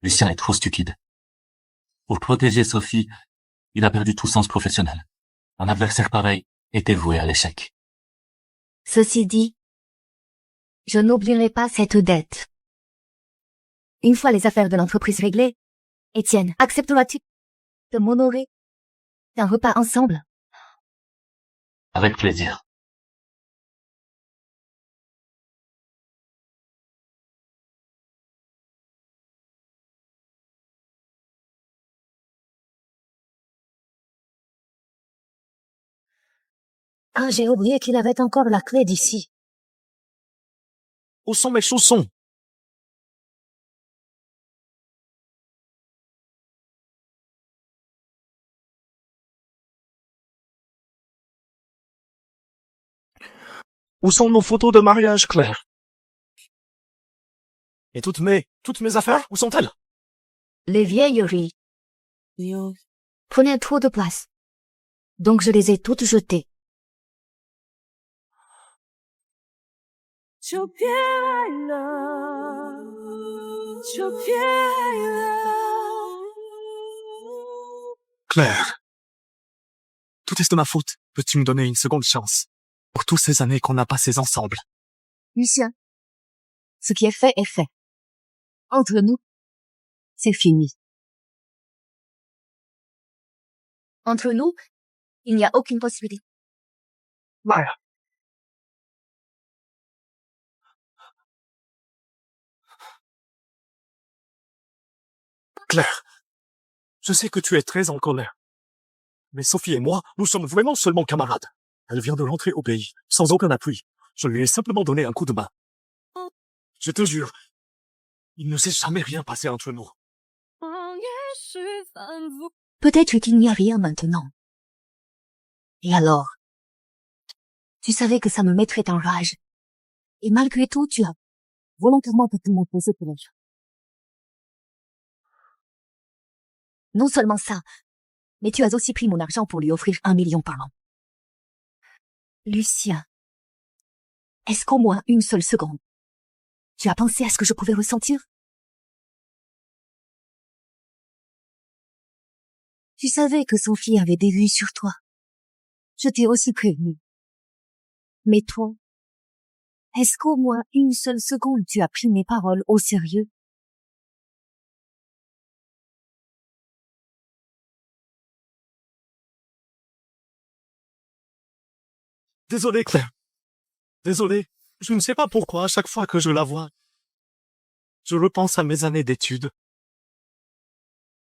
Lucien est trop stupide. Pour protéger Sophie, il a perdu tout sens professionnel. Un adversaire pareil était voué à l'échec. Ceci dit, je n'oublierai pas cette dette. Une fois les affaires de l'entreprise réglées, Étienne, accepteras-tu de m'honorer d'un repas ensemble? Avec plaisir. Ah, j'ai oublié qu'il avait encore la clé d'ici. Où sont mes chaussons? Où sont nos photos de mariage, Claire? Et toutes mes affaires, où sont-elles? Les vieilleries prenaient trop de place. Donc je les ai toutes jetées. Claire, tout est de ma faute. Peux-tu me donner une seconde chance? Pour toutes ces années qu'on a passées ensemble. Lucien, ce qui est fait est fait. Entre nous, c'est fini. Entre nous, il n'y a aucune possibilité. Voilà. Claire, je sais que tu es très en colère. Mais Sophie et moi, nous sommes vraiment seulement camarades. Elle vient de rentrer au pays, sans aucun appui. Je lui ai simplement donné un coup de main. Je te jure, il ne s'est jamais rien passé entre nous. Peut-être qu'il n'y a rien maintenant. Et alors? Tu savais que ça me mettrait en rage. Et malgré tout, tu as volontairement fait mon poser pour elle. Non seulement ça, mais tu as aussi pris mon argent pour lui offrir 1 million par an. Lucien, est-ce qu'au moins une seule seconde, tu as pensé à ce que je pouvais ressentir? Tu savais que Sophie avait des vues sur toi. Je t'ai aussi prévenu. Mais toi, est-ce qu'au moins une seule seconde tu as pris mes paroles au sérieux? Désolé, Claire. Désolé. Je ne sais pas pourquoi, à chaque fois que je la vois, je repense à mes années d'études.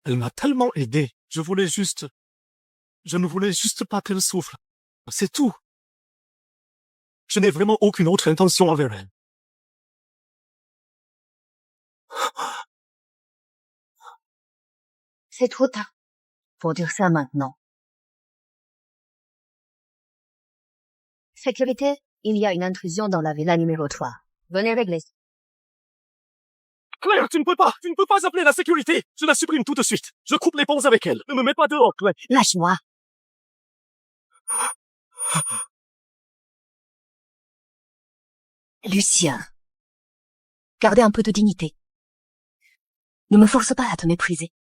Elle m'a tellement aidé. Je ne voulais juste pas qu'elle souffre. C'est tout. Je n'ai vraiment aucune autre intention envers elle. C'est trop tard pour dire ça maintenant. Sécurité, il y a une intrusion dans la villa numéro 3. Venez régler. Claire, tu ne peux pas appeler la sécurité. Je la supprime tout de suite. Je coupe les ponts avec elle. Ne me mets pas dehors, Claire. Lâche-moi. Lucien, gardez un peu de dignité. Ne me force pas à te mépriser.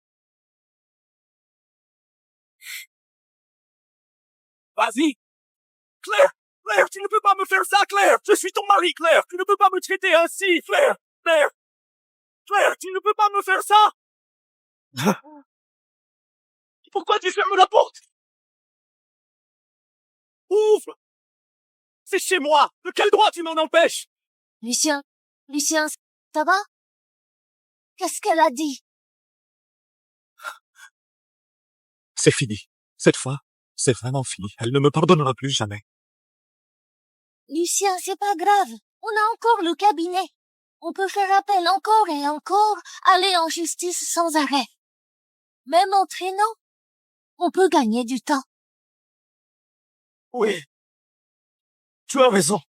Vas-y. Claire, tu ne peux pas me faire ça, Claire. Je suis ton mari, Claire. Tu ne peux pas me traiter ainsi, Claire. Claire, tu ne peux pas me faire ça. Pourquoi tu fermes la porte? Ouvre. C'est chez moi. De quel droit tu m'en empêches? Lucien, ça va? Qu'est-ce qu'elle a dit? C'est fini. Cette fois, c'est vraiment fini. Elle ne me pardonnera plus jamais. Lucien, c'est pas grave. On a encore le cabinet. On peut faire appel encore et encore, aller en justice sans arrêt. Même en traînant, On peut gagner du temps. Oui. Tu as raison.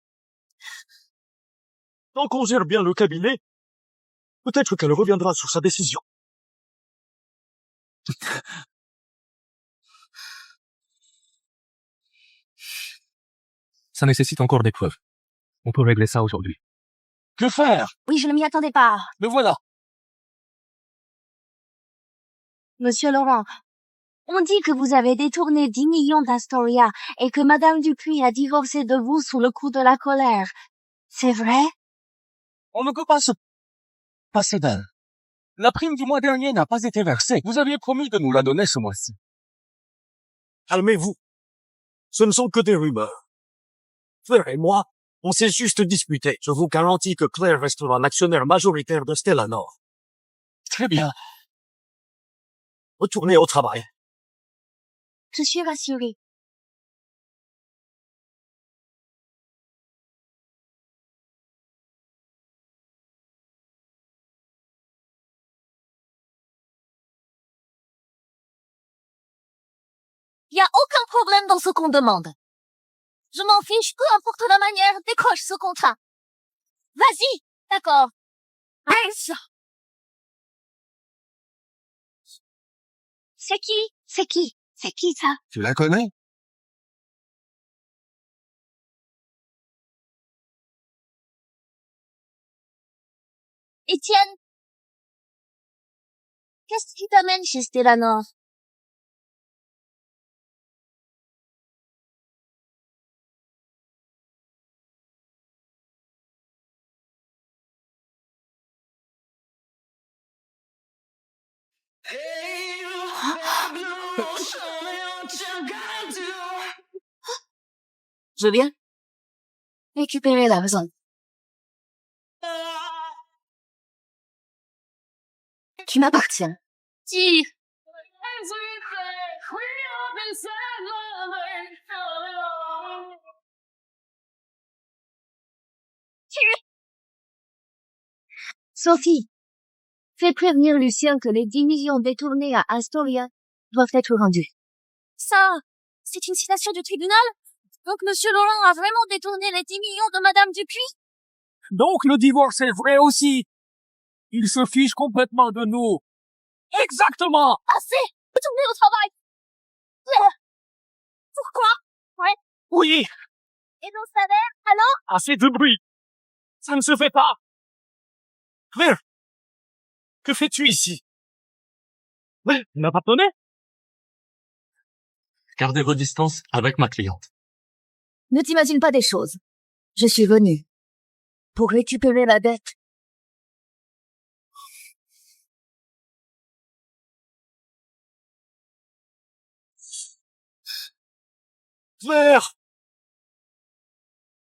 Tant qu'on gère bien le cabinet, peut-être qu'elle reviendra sur sa décision. Ça nécessite encore des preuves. On peut régler ça aujourd'hui. Que faire? Oui, je ne m'y attendais pas. Me voilà. Monsieur Laurent, on dit que vous avez détourné 10 millions d'Astoria et que Madame Dupuis a divorcé de vous sous le coup de la colère. C'est vrai? On ne peut pas se passer d'elle. La prime du mois dernier n'a pas été versée. Vous aviez promis de nous la donner ce mois-ci. Calmez-vous. Ce ne sont que des rumeurs. Claire et moi, on s'est juste disputé. Je vous garantis que Claire restera l'actionnaire majoritaire de Stellanor. Très bien. Retournez au travail. Je suis rassurée. Il y a aucun problème dans ce qu'on demande. Je m'en fiche, peu importe la manière, décroche ce contrat. Vas-y, d'accord. C'est qui? C'est qui? C'est qui ça? Tu la connais? Étienne, qu'est-ce qui t'amène chez Stellanor? Je viens récupérer la maison. Tu m'appartiens. Tire. Sophie, fais prévenir Lucien que les 10 millions détournés à Astoria doivent être rendus. Ça, c'est une citation du tribunal? Donc Monsieur Laurent a vraiment détourné les 10 millions de Madame Dupuis? Donc le divorce est vrai aussi. Il se fiche complètement de nous. Exactement. Assez! Retournez au travail! Pourquoi? Ouais. Oui, Et nos salaires, alors? assez de bruit. Ça ne se fait pas. Claire, que fais-tu ici? Ouais, il m'a pardonné? Gardez vos distances avec ma cliente. Ne t'imagine pas des choses. Je suis venue pour récupérer la dette. Claire!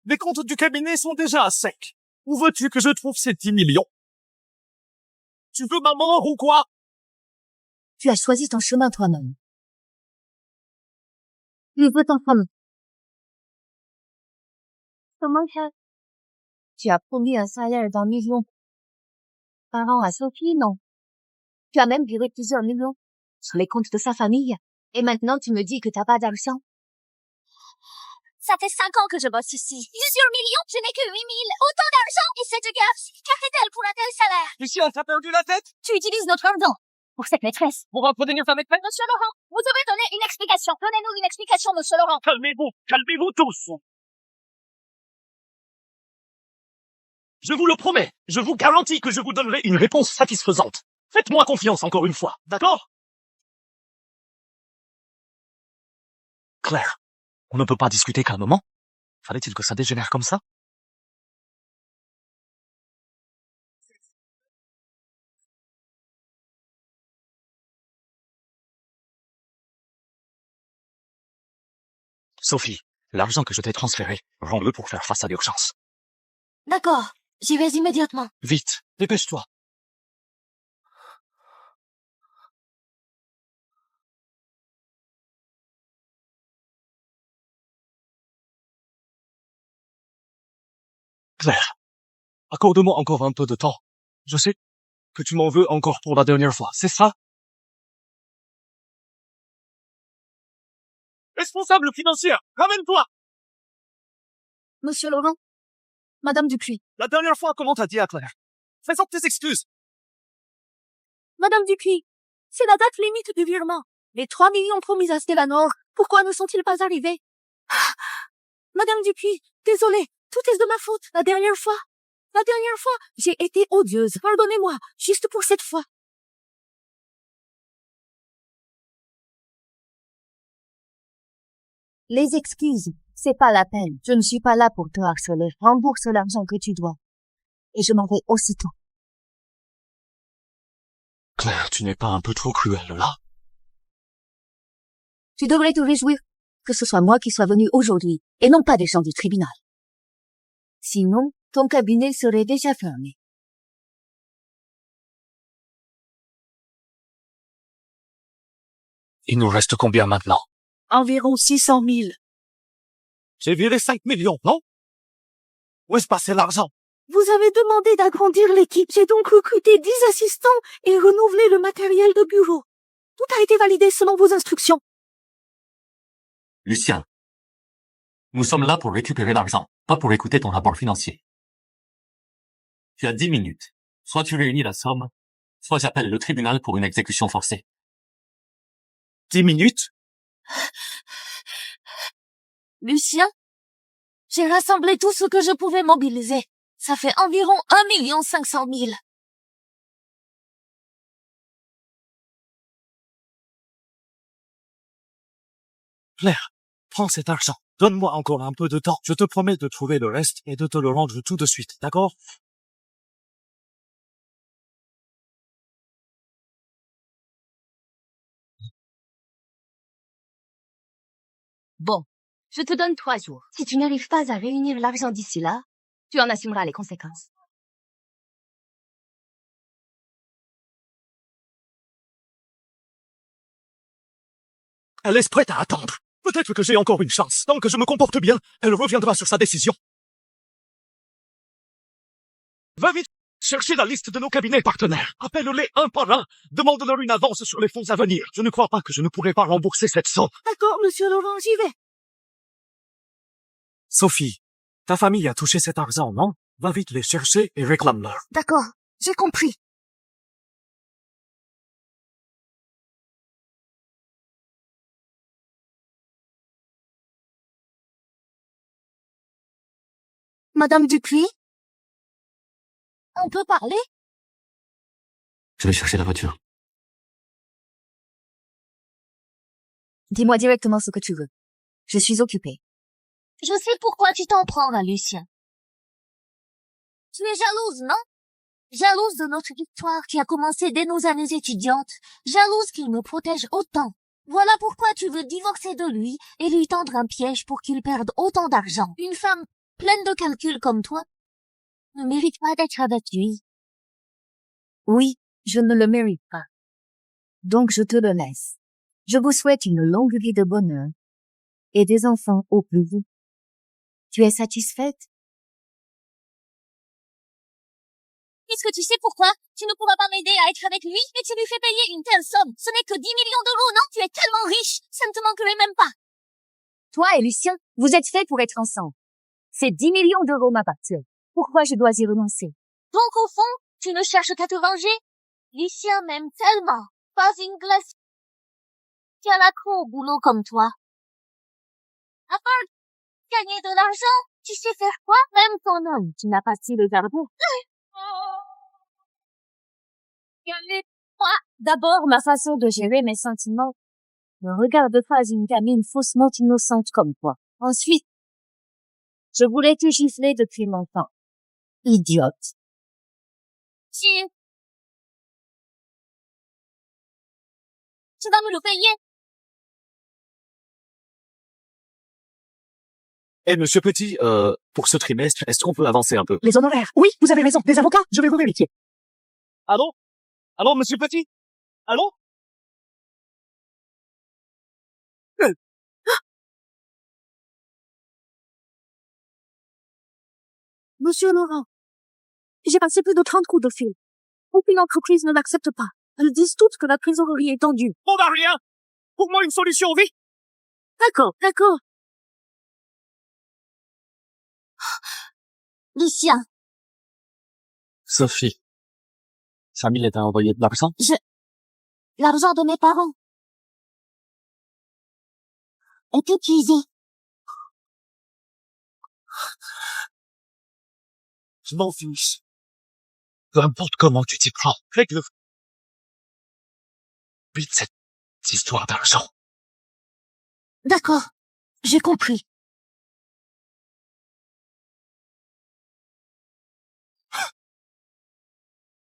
Les comptes du cabinet sont déjà à sec. Où veux-tu que je trouve ces 10 millions? Tu veux ma mort ou quoi? Tu as choisi ton chemin toi-même. Tu veux ton femme. Comment ça? Tu as promis un salaire d'1 million par an à Sophie, non? Tu as même viré plusieurs millions sur les comptes de sa famille. Et maintenant, tu me dis que t'as pas d'argent. Ça fait 5 ans que je bosse ici. Plusieurs millions, je n'ai que 8 000. Autant d'argent et cette garce. Qu'a-t-elle pour un tel salaire? Lucien, t'as perdu la tête? Tu utilises notre argent pour cette maîtresse. Pour entretenir ta maîtresse? Monsieur Laurent, vous devez donner une explication. Donnez-nous une explication, Monsieur Laurent. Calmez-vous tous. Je vous le promets, je vous garantis que je vous donnerai une réponse satisfaisante. Faites-moi confiance encore une fois, d'accord? Claire, on ne peut pas discuter calmement? Fallait-il que ça dégénère comme ça? Sophie, l'argent que je t'ai transféré, rends-le pour faire face à l'urgence. D'accord, j'y vais immédiatement. Vite, dépêche-toi. Claire, accorde-moi encore un peu de temps. Je sais que tu m'en veux encore pour la dernière fois, c'est ça? Responsable financière, ramène-toi! Monsieur Laurent, Madame Dupuis. La dernière fois, comment t'as dit à Claire? Fais-en tes excuses. Madame Dupuis, c'est la date limite du virement. Les 3 millions promis à Stellanor, pourquoi ne sont-ils pas arrivés? Madame Dupuis, désolée, tout est de ma faute. La dernière fois, j'ai été odieuse. Pardonnez-moi, juste pour cette fois. Les excuses, c'est pas la peine. Je ne suis pas là pour te harceler. Rembourse l'argent que tu dois. Et je m'en vais aussitôt. Claire, tu n'es pas un peu trop cruelle, là? Tu devrais te réjouir que ce soit moi qui sois venu aujourd'hui, et non pas des gens du tribunal. Sinon, ton cabinet serait déjà fermé. Il nous reste combien maintenant? Environ 600 000. J'ai viré 5 millions, non? Où est-ce passé l'argent? Vous avez demandé d'agrandir l'équipe. J'ai donc recruté 10 assistants et renouvelé le matériel de bureau. Tout a été validé selon vos instructions. Lucien, nous sommes là pour récupérer l'argent, pas pour écouter ton rapport financier. Tu as 10 minutes. Soit tu réunis la somme, soit j'appelle le tribunal pour une exécution forcée. 10 minutes? Lucien, j'ai rassemblé tout ce que je pouvais mobiliser. Ça fait environ 1 500 000. Claire, prends cet argent. Donne-moi encore un peu de temps. Je te promets de trouver le reste et de te le rendre tout de suite, d'accord? Bon, je te donne 3 jours. Si tu n'arrives pas à réunir l'argent d'ici là, tu en assumeras les conséquences. Elle est prête à attendre. Peut-être que j'ai encore une chance. Tant que je me comporte bien, elle reviendra sur sa décision. Va vite chercher la liste de nos cabinets partenaires. Appelle-les un par un. Demande-leur une avance sur les fonds à venir. Je ne crois pas que je ne pourrai pas rembourser cette somme. D'accord, monsieur Laurent, j'y vais. Sophie, ta famille a touché cet argent, non? Va vite les chercher et réclame-leur. D'accord, j'ai compris. Madame Dupuis? On peut parler? Je vais chercher la voiture. Dis-moi directement ce que tu veux. Je suis occupée. Je sais pourquoi tu t'en prends à Lucien. Tu es jalouse, non? Jalouse de notre victoire qui a commencé dès nos années étudiantes. Jalouse qu'il me protège autant. Voilà pourquoi tu veux divorcer de lui et lui tendre un piège pour qu'il perde autant d'argent. Une femme pleine de calculs comme toi ne mérite pas d'être abattue. Oui, je ne le mérite pas. Donc je te le laisse. Je vous souhaite une longue vie de bonheur et des enfants au plus vite. Tu es satisfaite? Est-ce que tu sais pourquoi tu ne pourras pas m'aider à être avec lui et tu lui fais payer une telle somme? Ce n'est que 10 millions d'euros, non? Tu es tellement riche, ça ne te manquerait même pas. Toi et Lucien, vous êtes faits pour être ensemble. Ces 10 millions d'euros m'appartiennent. Pourquoi je dois y renoncer? Donc au fond, tu ne cherches qu'à te venger? Lucien m'aime tellement. Pas une glace qui a l'accro au boulot comme toi. À part gagner de l'argent, tu sais faire quoi? Même ton homme, tu n'as pas su le garder. Moi, d'abord, ma façon de gérer mes sentiments ne regarde pas une gamine faussement innocente comme toi. Ensuite, je voulais te gifler depuis longtemps. Idiote. Tu vas me le payer. Eh, monsieur Petit, pour ce trimestre, est-ce qu'on peut avancer un peu? Les honoraires. Oui, vous avez raison. Les avocats, je vais revérifier. Allô? Allô, monsieur Petit? Allô? Monsieur Laurent, j'ai passé plus de 30 coups de fil. Aucune entreprise ne l'accepte pas. Elles disent toutes que la trésorerie est tendue. On n'a rien! Pour moi, une solution, vite! D'accord, d'accord. Lucien, Sophie. Samy t'a envoyé de l'argent? l'argent de mes parents est épuisé. Je m'en fiche. Peu importe comment tu t'y prends, règle vite cette histoire d'argent. D'accord, j'ai compris.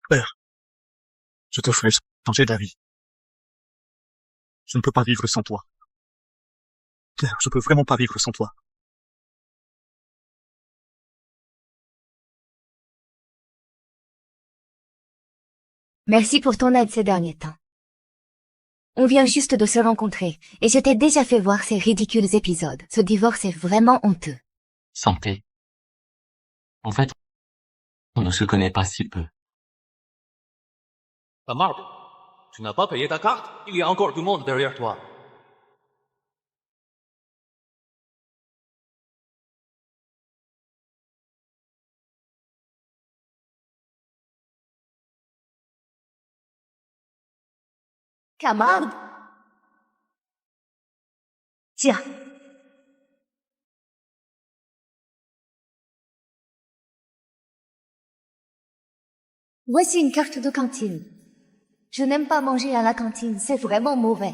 Père, je te ferai changer d'avis. Je ne peux pas vivre sans toi. Claire, je peux vraiment pas vivre sans toi. Merci pour ton aide ces derniers temps. On vient juste de se rencontrer, et je t'ai déjà fait voir ces ridicules épisodes. Ce divorce est vraiment honteux. Santé. En fait, on ne se connaît pas si peu. Marbre, tu n'as pas payé ta carte? Il y a encore du monde derrière toi. Camarde? Tiens. Voici une carte de cantine. Je n'aime pas manger à la cantine, c'est vraiment mauvais.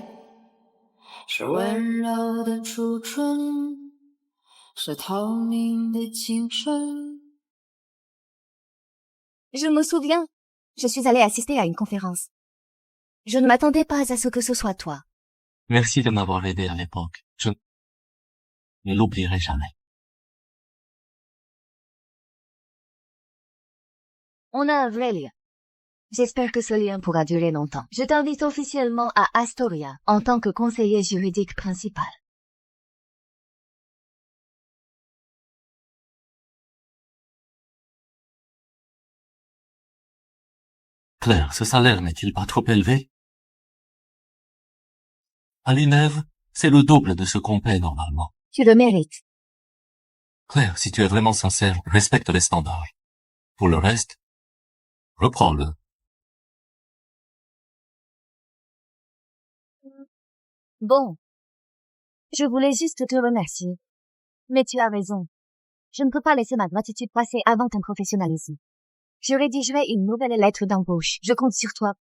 是温柔的初春，是透明的青春。 Je me souviens, je suis allée assister à une conférence. Je ne m'attendais pas à ce que ce soit toi. Merci de m'avoir aidé à l'époque. Je ne l'oublierai jamais. On a un vrai lien. J'espère que ce lien pourra durer longtemps. Je t'invite officiellement à Astoria en tant que conseiller juridique principal. Claire, ce salaire n'est-il pas trop élevé? À l'INEV, c'est le double de ce qu'on paie normalement. Tu le mérites. Claire, si tu es vraiment sincère, respecte les standards. Pour le reste, reprends-le. Bon. Je voulais juste te remercier. Mais tu as raison. Je ne peux pas laisser ma gratitude passer avant ton professionnalisme. Je rédigerai une nouvelle lettre d'embauche. Je compte sur toi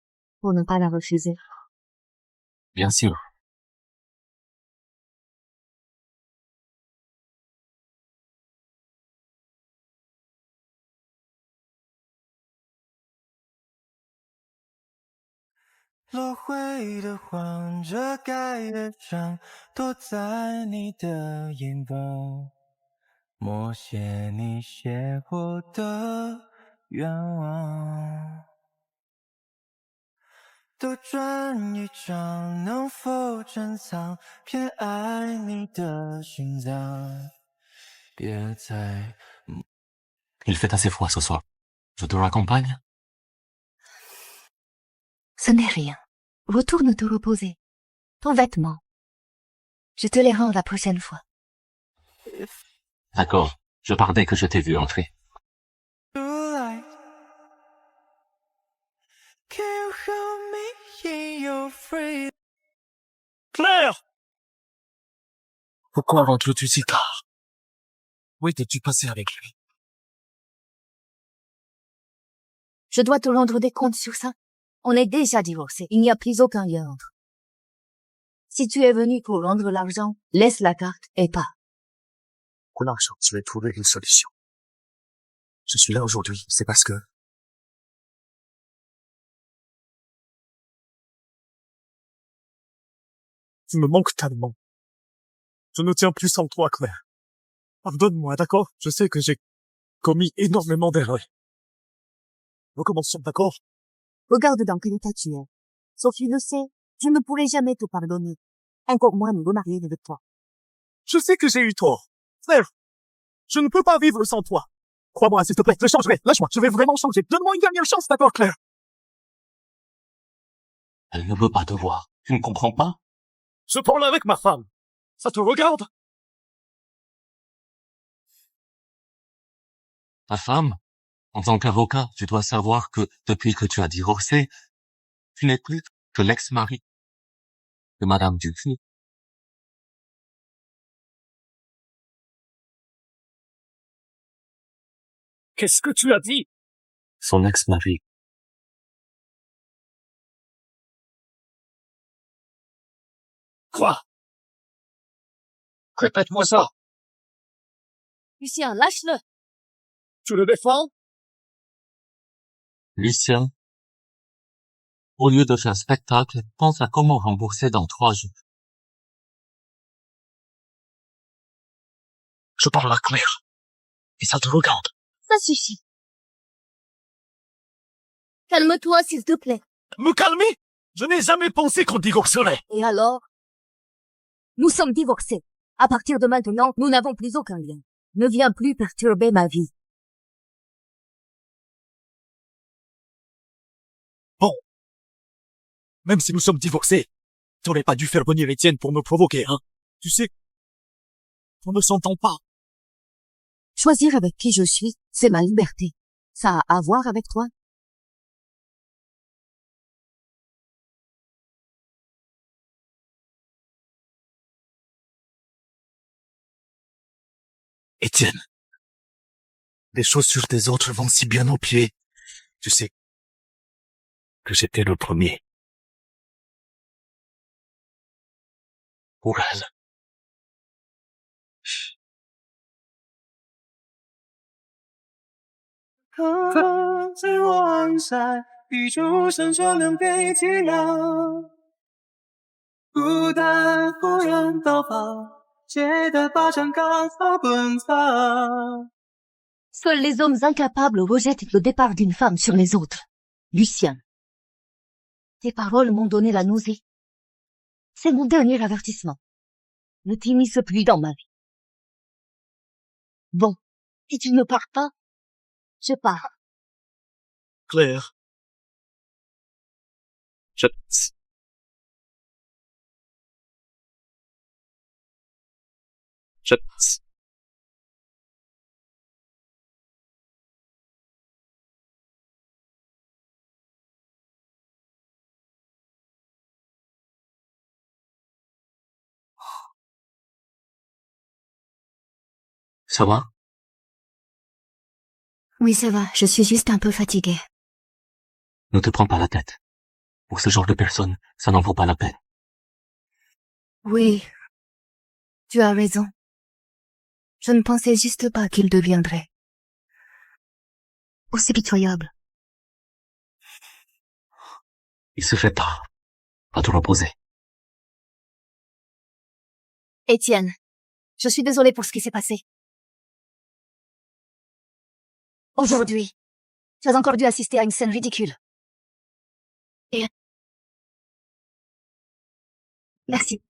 pour ne pas la refuser. Bien sûr. Il fait assez froid ce soir. Je te raccompagne? Ce n'est rien. Retourne te reposer. Ton vêtement. Je te les rends la prochaine fois. D'accord. Je pars dès que je t'ai vu entrer. Claire! Pourquoi rentres-tu si tard? Où étais-tu passé avec lui? Je dois te rendre des comptes sur ça. On est déjà divorcés. Il n'y a plus aucun lien entre. Si tu es venu pour rendre l'argent, laisse la carte et pars. Pour l'argent, je vais trouver une solution. Je suis là aujourd'hui, c'est parce que... Tu me manques tellement. Je ne tiens plus sans toi, Claire. Pardonne-moi, d'accord? Je sais que j'ai commis énormément d'erreurs. Recommençons, d'accord? Regarde dans quel état tu es. Sophie le sait, je ne pourrai jamais te pardonner. Encore moins me remarier avec toi. Je sais que j'ai eu tort. Claire, je ne peux pas vivre sans toi. Crois-moi, s'il te plaît, je changerai. Lâche-moi, je vais vraiment changer. Donne-moi une dernière chance, d'accord, Claire? Elle ne veut pas te voir. Tu ne comprends pas? Je parle avec ma femme. Ça te regarde? Ta femme, en tant qu'avocat, tu dois savoir que depuis que tu as divorcé, tu n'es plus que l'ex-mari de Madame Dupuis. Qu'est-ce que tu as dit? Son ex-mari. Quoi? Répète-moi ça. Lucien, lâche-le. Tu le défends? Lucien, au lieu de faire spectacle, pense à comment rembourser dans 3 jours. Je parle à Claire. Et ça te regarde. Ça suffit. Calme-toi, s'il te plaît. Me calmer? Je n'ai jamais pensé qu'on divorcerait. Et alors? Nous sommes divorcés. À partir de maintenant, nous n'avons plus aucun lien. Ne viens plus perturber ma vie. Bon. Même si nous sommes divorcés, t'aurais pas dû faire venir Étienne pour me provoquer, hein? Tu sais, on ne s'entend pas. Choisir avec qui je suis, c'est ma liberté. Ça a à voir avec toi? Étienne, les chaussures des autres vont si bien aux pieds. Tu sais que j'étais le premier. Pour elle. Seuls les hommes incapables rejettent le départ d'une femme sur les autres. Lucien. Tes paroles m'ont donné la nausée. C'est mon dernier avertissement. Ne t'immisce plus dans ma vie. Bon, si tu ne pars pas, je pars. Claire. Je... Je... Ça va? Oui, ça va. Je suis juste un peu fatiguée. Ne te prends pas la tête. Pour ce genre de personnes, ça n'en vaut pas la peine. Oui. Tu as raison. Je ne pensais juste pas qu'il deviendrait aussi pitoyable. Il se fait tard. Va te reposer. Étienne, je suis désolée pour ce qui s'est passé. Aujourd'hui, tu as encore dû assister à une scène ridicule. Et... Merci.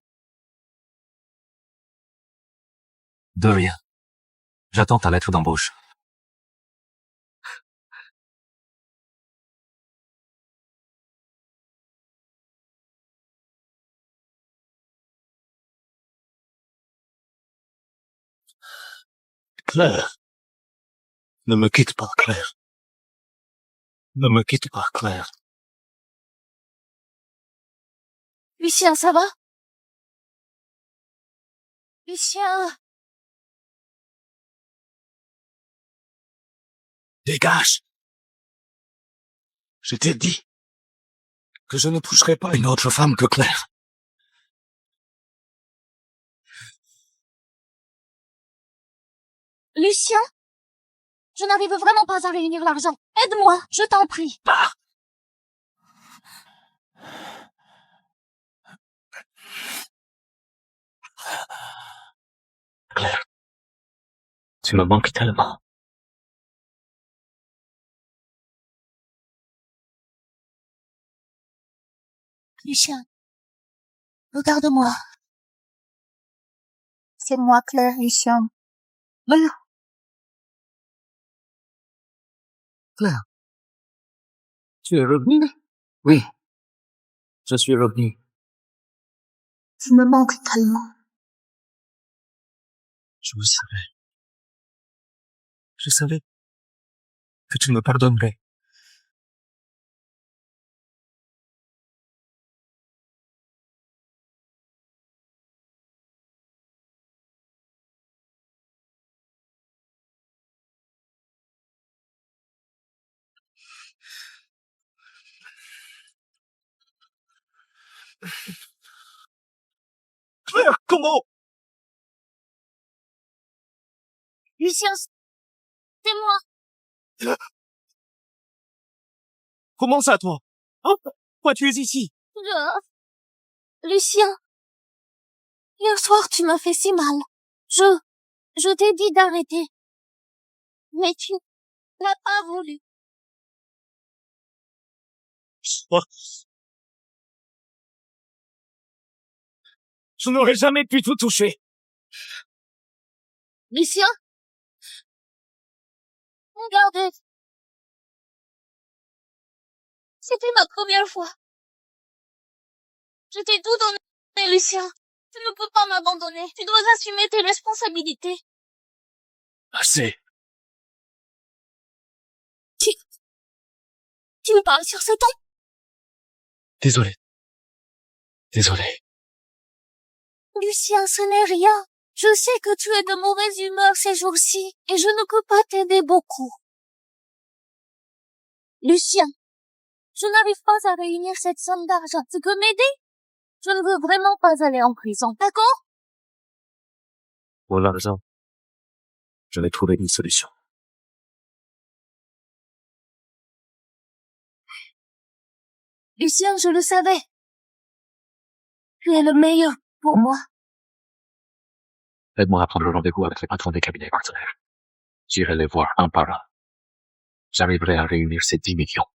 De rien. J'attends ta lettre d'embauche. Claire. Ne me quitte pas, Claire. Ne me quitte pas, Claire. Lucien, ça va? Lucien! Dégage. Je t'ai dit que je ne toucherai pas une autre femme que Claire. Lucien? Je n'arrive vraiment pas à réunir l'argent. Aide-moi, je t'en prie. Ah. Claire, tu me manques tellement. Lucien, regarde-moi. C'est moi, Claire, Lucien. Claire, tu es revenu? Oui, je suis revenu. Tu me manques tellement. Je le savais. Je savais que tu me pardonnerais. Claire, comment? Lucien, c'est moi. Comment ça, toi? Hein? Pourquoi tu es ici? Lucien, hier soir tu m'as fait si mal. Je t'ai dit d'arrêter. Mais tu n'as pas voulu. Je n'aurais jamais pu tout toucher. Lucien, regardez. C'était ma première fois. Je t'ai tout donné, Lucien. Tu ne peux pas m'abandonner. Tu dois assumer tes responsabilités. Assez. Tu me parles sur ce ton? Désolé. Désolé. Lucien, ce n'est rien. Je sais que tu es de mauvaise humeur ces jours-ci, et je ne peux pas t'aider beaucoup. Lucien, je n'arrive pas à réunir cette somme d'argent. Tu peux m'aider? Je ne veux vraiment pas aller en prison, d'accord? Pour l'argent, je vais trouver une solution. Lucien, je le savais. Tu es le meilleur pour moi. Aide-moi à prendre le rendez-vous avec les patrons des cabinets partenaires. J'irai les voir un par un. J'arriverai à réunir ces 10 millions.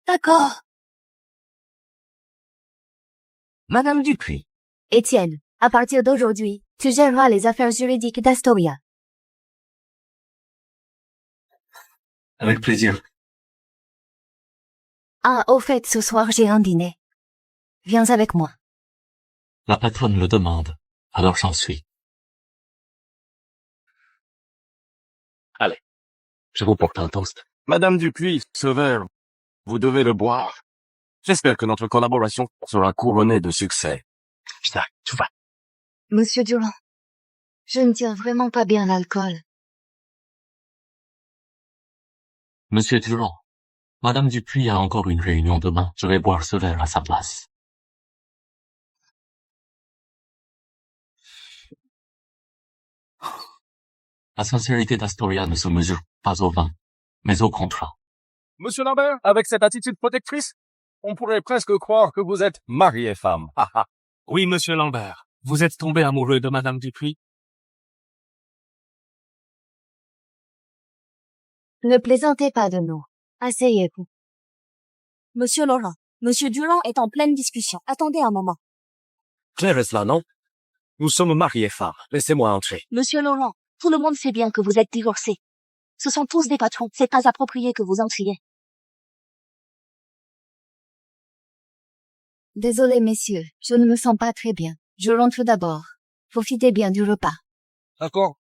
D'accord. Madame Dupuis. Étienne, à partir d'aujourd'hui, tu géreras les affaires juridiques d'Astoria. Avec plaisir. Ah, au fait, ce soir j'ai un dîner. Viens avec moi. La patronne le demande, alors j'en suis. Allez, je vous porte un toast. Madame Dupuis, ce verre, vous devez le boire. J'espère que notre collaboration sera couronnée de succès. Ça, tu vas. Monsieur Durand, je ne tiens vraiment pas bien l'alcool. Monsieur Durand, Madame Dupuis a encore une réunion demain. Je vais boire ce verre à sa place. La sincérité d'Astoria ne se mesure pas au vin, mais au contrat. Monsieur Lambert, avec cette attitude protectrice, on pourrait presque croire que vous êtes mari et femme. Oui, monsieur Lambert. Vous êtes tombé amoureux de Madame Dupuis? Ne plaisantez pas de nous. Asseyez-vous. Monsieur Laurent, Monsieur Durand est en pleine discussion. Attendez un moment. Claire est là, non? Nous sommes mariés femmes. Laissez-moi entrer. Monsieur Laurent, tout le monde sait bien que vous êtes divorcé. Ce sont tous des patrons. C'est pas approprié que vous entriez. Désolé, messieurs, je ne me sens pas très bien. Je rentre d'abord. Profitez bien du repas. D'accord.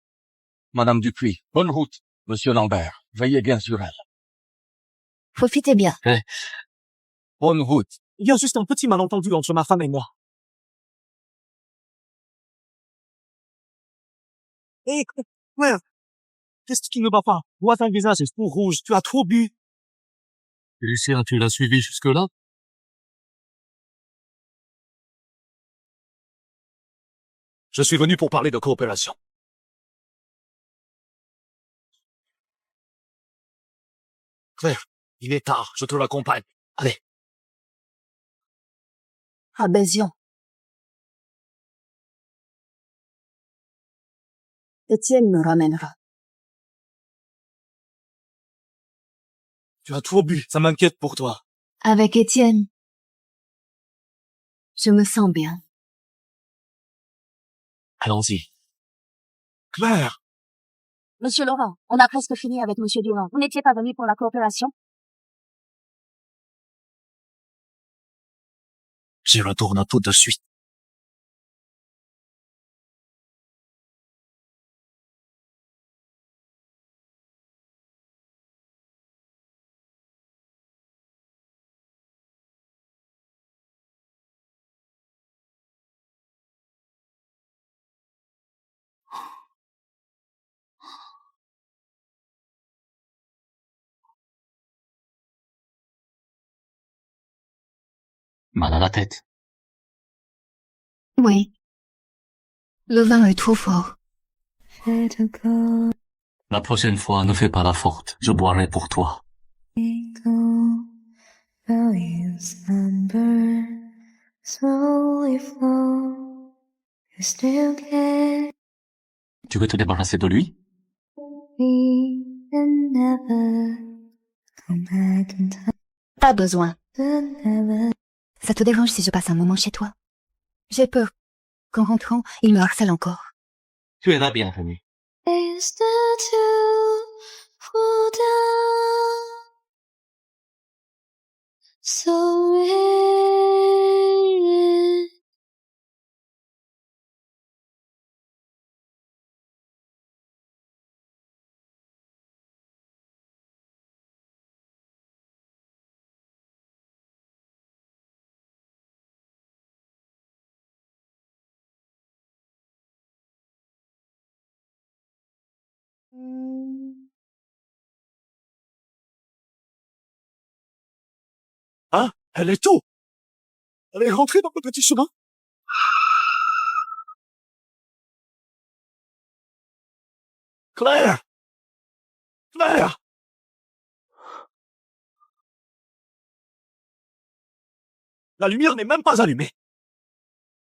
Madame Dupuis, bonne route. Monsieur Lambert, veillez bien sur elle. Profitez bien. Bonne route. Il y a juste un petit malentendu entre ma femme et moi. Hé, Claire, qu'est-ce qui ne va pas? Vois ton visage est tout rouge, tu as trop bu. Lucien, tu l'as suivi jusque-là? Je suis venu pour parler de coopération. Claire, il est tard, je te raccompagne. Allez. Adhésion. Étienne me ramènera. Tu as trop bu, ça m'inquiète pour toi. Avec Étienne, je me sens bien. Allons-y. Claire, Monsieur Laurent, on a presque fini avec Monsieur Durand. Vous n'étiez pas venu pour la coopération? J'y retourne tout de suite. Mal à la tête. Oui. Le vin est trop fort. La prochaine fois, ne fais pas la forte. Je boirai pour toi. Tu veux te débarrasser de lui? Pas besoin. Ça te dérange si je passe un moment chez toi? J'ai peur qu'en rentrant, il me harcèle encore. Tu es la bienvenue. Hein? Elle est où? Elle est rentrée dans le petit chemin? Claire! Claire! La lumière n'est même pas allumée.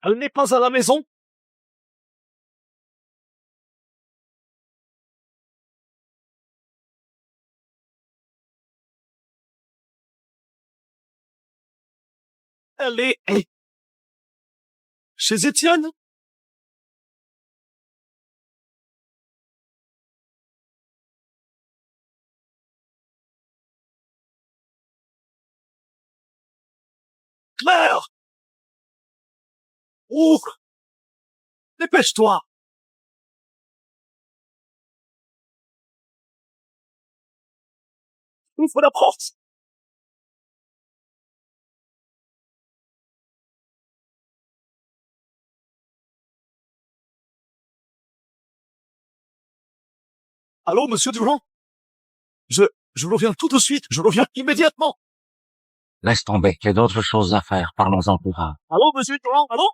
Elle n'est pas à la maison. Elle est chez Étienne. Claire! Ouvre! Dépêche-toi! Ouvre la porte! Allô, monsieur Durand? Je reviens tout de suite. Je reviens immédiatement. Laisse tomber, il y a d'autres choses à faire. Parlons-en plus tard. Allô, monsieur Durand? Allô?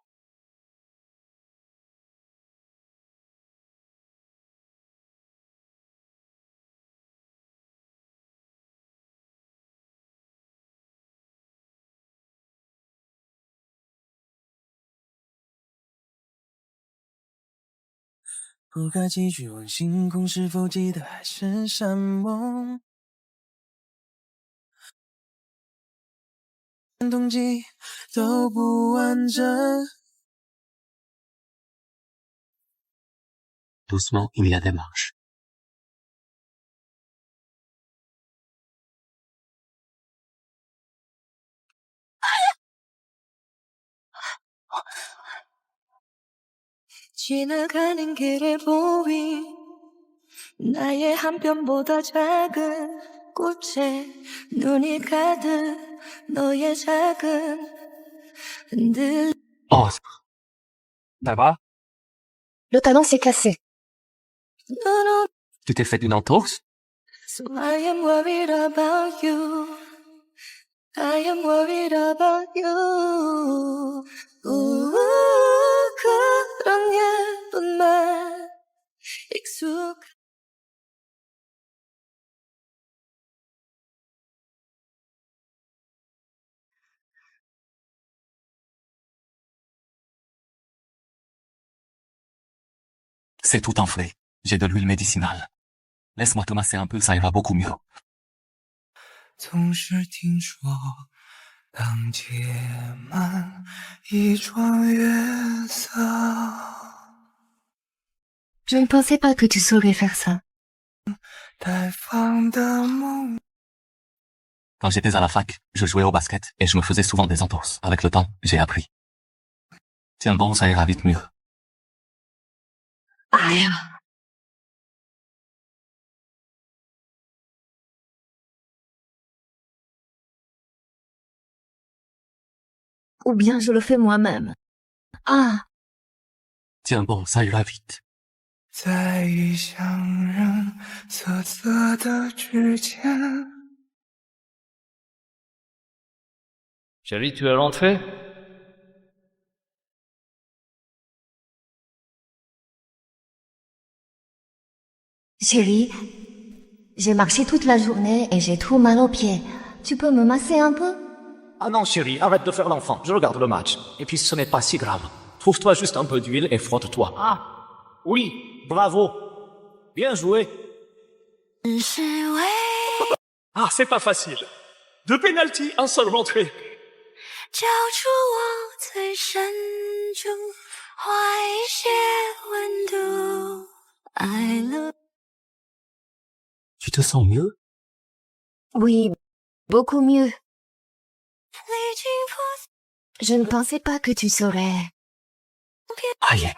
不该继续问星空是否记得还是山盟，动机都不完整。Doucement, il y a des marches. 지나가는 길을 보이 나의 한 뼘보다 작은 꽃에 눈이 가득 너의 작은 흔들. Oh, ça va? Le talon s'est cassé. Tu t'es fait une entorse? So I am worried about you. I am worried about you. 그런 예쁜 말 익숙. C'est tout enflé. J'ai de l'huile médicinale. Laisse-moi te masser un peu, ça ira beaucoup mieux. 总是听说当街满一窗月色。Je ne pensais pas que tu saurais faire ça. 待放的梦。 Quand j'étais à la fac, je jouais au basket et je me faisais souvent des entorses. Avec le temps, j'ai appris. Tiens bon, ça ira vite mieux. Aïe. Ou bien je le fais moi-même. Ah, Tiens bon, ça ira vite. 在异乡人瑟瑟的指尖， Chérie, tu es rentrée? Chérie, j'ai marché toute la journée et j'ai trop mal aux pieds. Tu peux me masser un peu? Ah non, chérie, arrête de faire l'enfant. Je regarde le match. Et puis ce n'est pas si grave. Trouve-toi juste un peu d'huile et frotte-toi. Ah, oui, bravo. Bien joué. Ah, c'est pas facile. 2 pénaltys, un seul rentré. 交出我最深处怀一些温度。I love Tu te sens mieux? Oui, beaucoup mieux. 历经破 Je ne pensais pas que tu saurais. Aïe.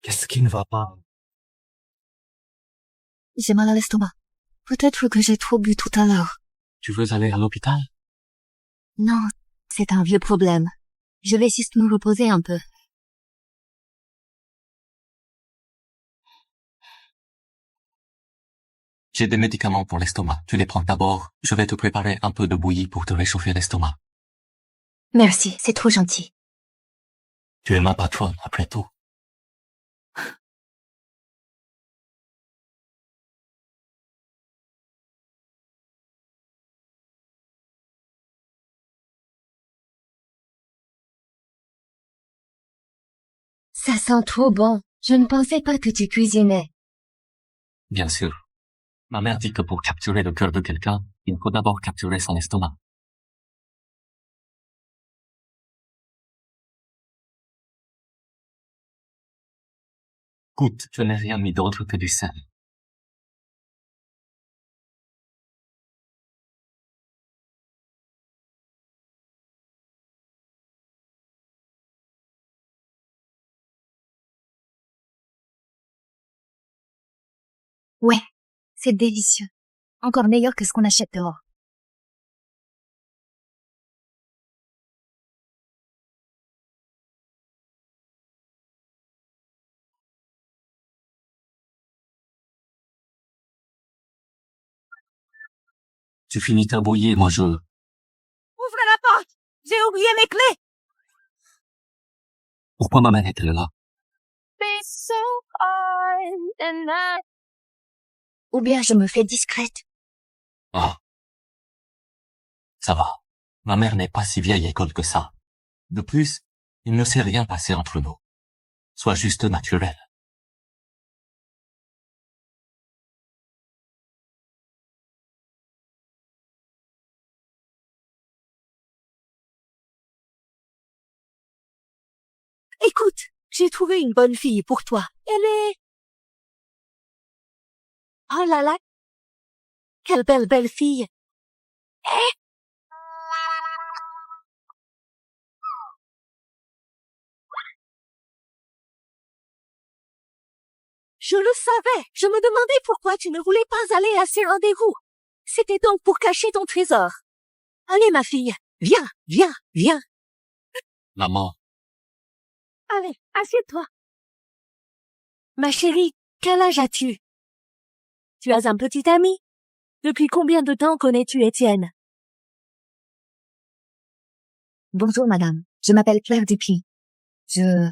Qu'est-ce qui ne va pas? J'ai mal à l'estomac. Peut-être que j'ai trop bu tout à l'heure. Tu veux aller à l'hôpital? Non, c'est un vieux problème. Je vais juste me reposer un peu. J'ai des médicaments pour l'estomac. Tu les prends d'abord. Je vais te préparer un peu de bouillie pour te réchauffer l'estomac. Merci, c'est trop gentil. Tu es ma patronne, après tout. Ça sent trop bon. Je ne pensais pas que tu cuisinais. Bien sûr. Ma mère dit que pour capturer le cœur de quelqu'un, il faut d'abord capturer son estomac. Écoute, je n'ai rien mis d'autre que du sel. Ouais, c'est délicieux. Encore meilleur que ce qu'on achète dehors. Tu finis ta bouillie, moi je... Ouvrez la porte! J'ai oublié mes clés! Pourquoi ma mère est-elle là? Ou bien je me fais discrète. Ah. Ça va. Ma mère n'est pas si vieille école que ça. De plus, il ne s'est rien passé entre nous. Sois juste naturel. Écoute, j'ai trouvé une bonne fille pour toi. Elle est... Oh là là! Quelle belle fille! Eh? Je le savais! Je me demandais pourquoi tu ne voulais pas aller à ces rendez-vous. C'était donc pour cacher ton trésor. Allez, ma fille, viens, viens, viens. Maman, Allez, assieds-toi. Ma chérie, quel âge as-tu? Tu as un petit ami? Depuis combien de temps connais-tu Étienne? Bonjour madame, je m'appelle Claire Dupuis. Je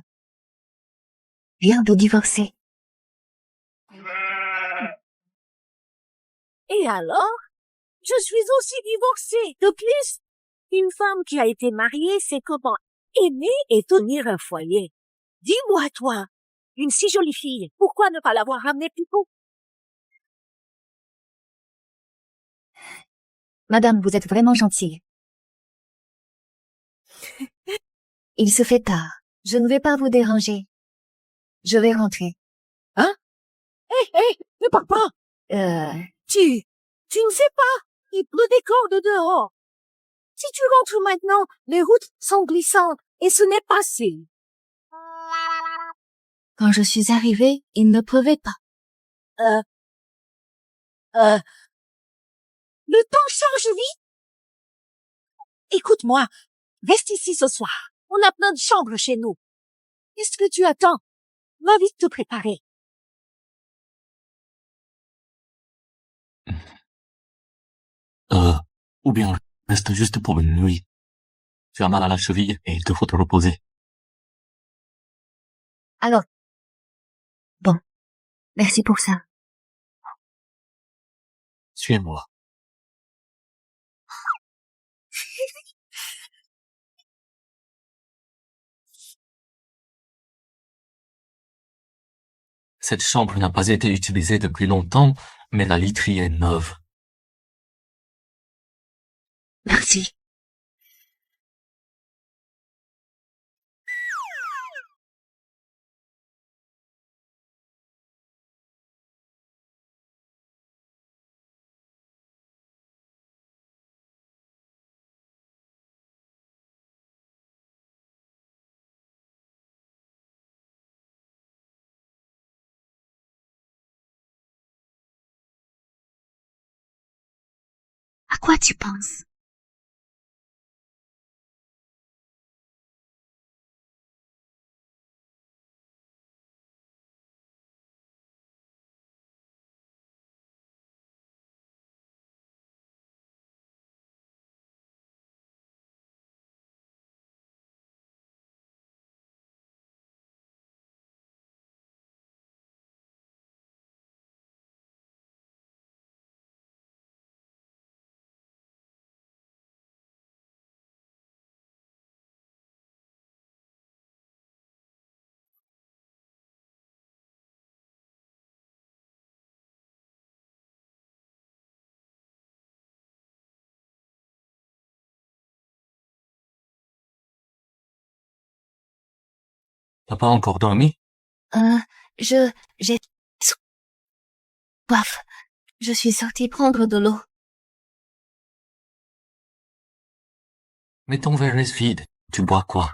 viens de divorcer. Et alors? Je suis aussi divorcée. De plus, une femme qui a été mariée sait comment aimer et tenir un foyer. Dis-moi, toi, une si jolie fille, pourquoi ne pas l'avoir ramenée plus tôt? Madame, vous êtes vraiment gentille. Il se fait tard. Je ne vais pas vous déranger. Je vais rentrer. Hein? Hé, ne pars pas! Tu ne sais pas, il pleut des cordes dehors. Si tu rentres maintenant, les routes sont glissantes et ce n'est pas sûr. Quand je suis arrivée, il ne pleuvait pas. Le temps change vite. Écoute-moi, reste ici ce soir. On a plein de chambres chez nous. Qu'est-ce que tu attends? Va vite te préparer. ou bien reste juste pour une nuit. Tu as mal à la cheville et il te faut te reposer. Alors. Bon. Merci pour ça. Suis-moi. Cette chambre n'a pas été utilisée depuis longtemps, mais la literie est neuve. Merci. À quoi tu penses? T'as pas encore dormi? J'ai soif. Je suis sortie prendre de l'eau. Mais ton verre est vide. Tu bois quoi?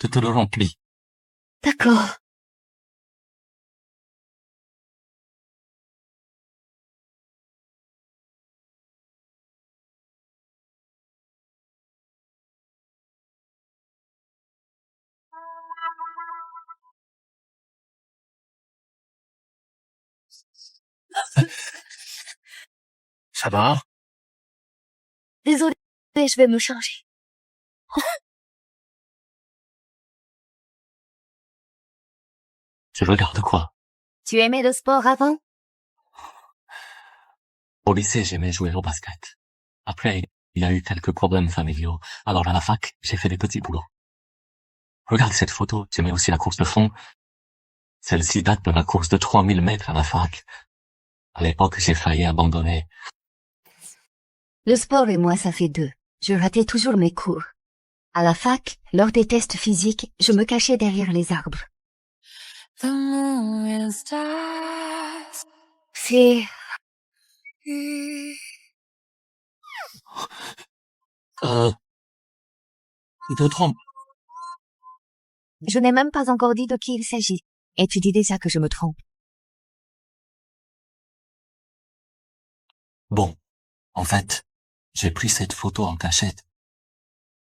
Je te le remplis. D'accord. Ça va? Désolée, je vais me changer. Tu regardes quoi? Tu aimais le sport avant? Au lycée, j'aimais jouer au basket. Après, il y a eu quelques problèmes familiaux. Alors à la fac, j'ai fait des petits boulots. Regarde cette photo, j'aimais aussi la course de fond. Celle-ci date de la course de 3000 mètres à la fac. À l'époque, j'ai failli abandonner. Le sport et moi, ça fait deux. Je ratais toujours mes cours. À la fac, lors des tests physiques, je me cachais derrière les arbres. C'est... Tu te trompes. Je n'ai même pas encore dit de qui il s'agit. Et tu dis déjà que je me trompe. Bon. En fait, j'ai pris cette photo en cachette.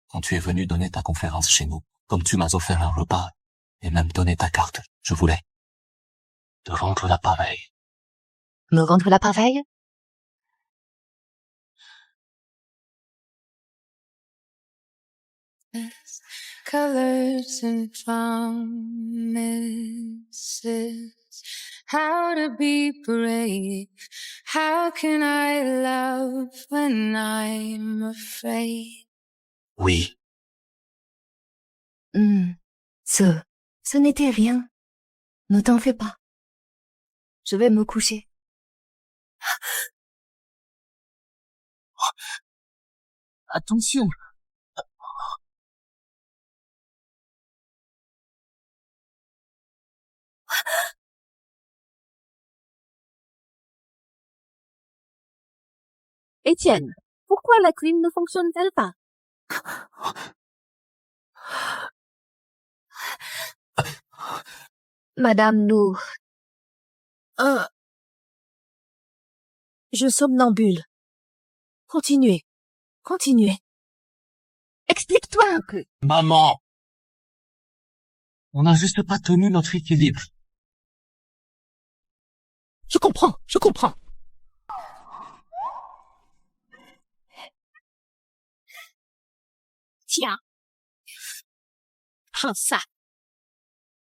Quand tu es venu donner ta conférence chez nous, comme tu m'as offert un repas, et même donné ta carte, je voulais te rendre l'appareil. Me rendre l'appareil? Colors and promises. How to be brave. How can I love when I'm afraid? Oui. Ce n'était rien. Ne t'en fais pas. Je vais me coucher. Attention. Étienne, pourquoi la clim ne fonctionne-t-elle pas? Madame Nour. Je somnambule. Continuez. Continuez. Explique-toi un peu. Maman! On n'a juste pas tenu notre équilibre. Je comprends. Tiens, Ah, ça.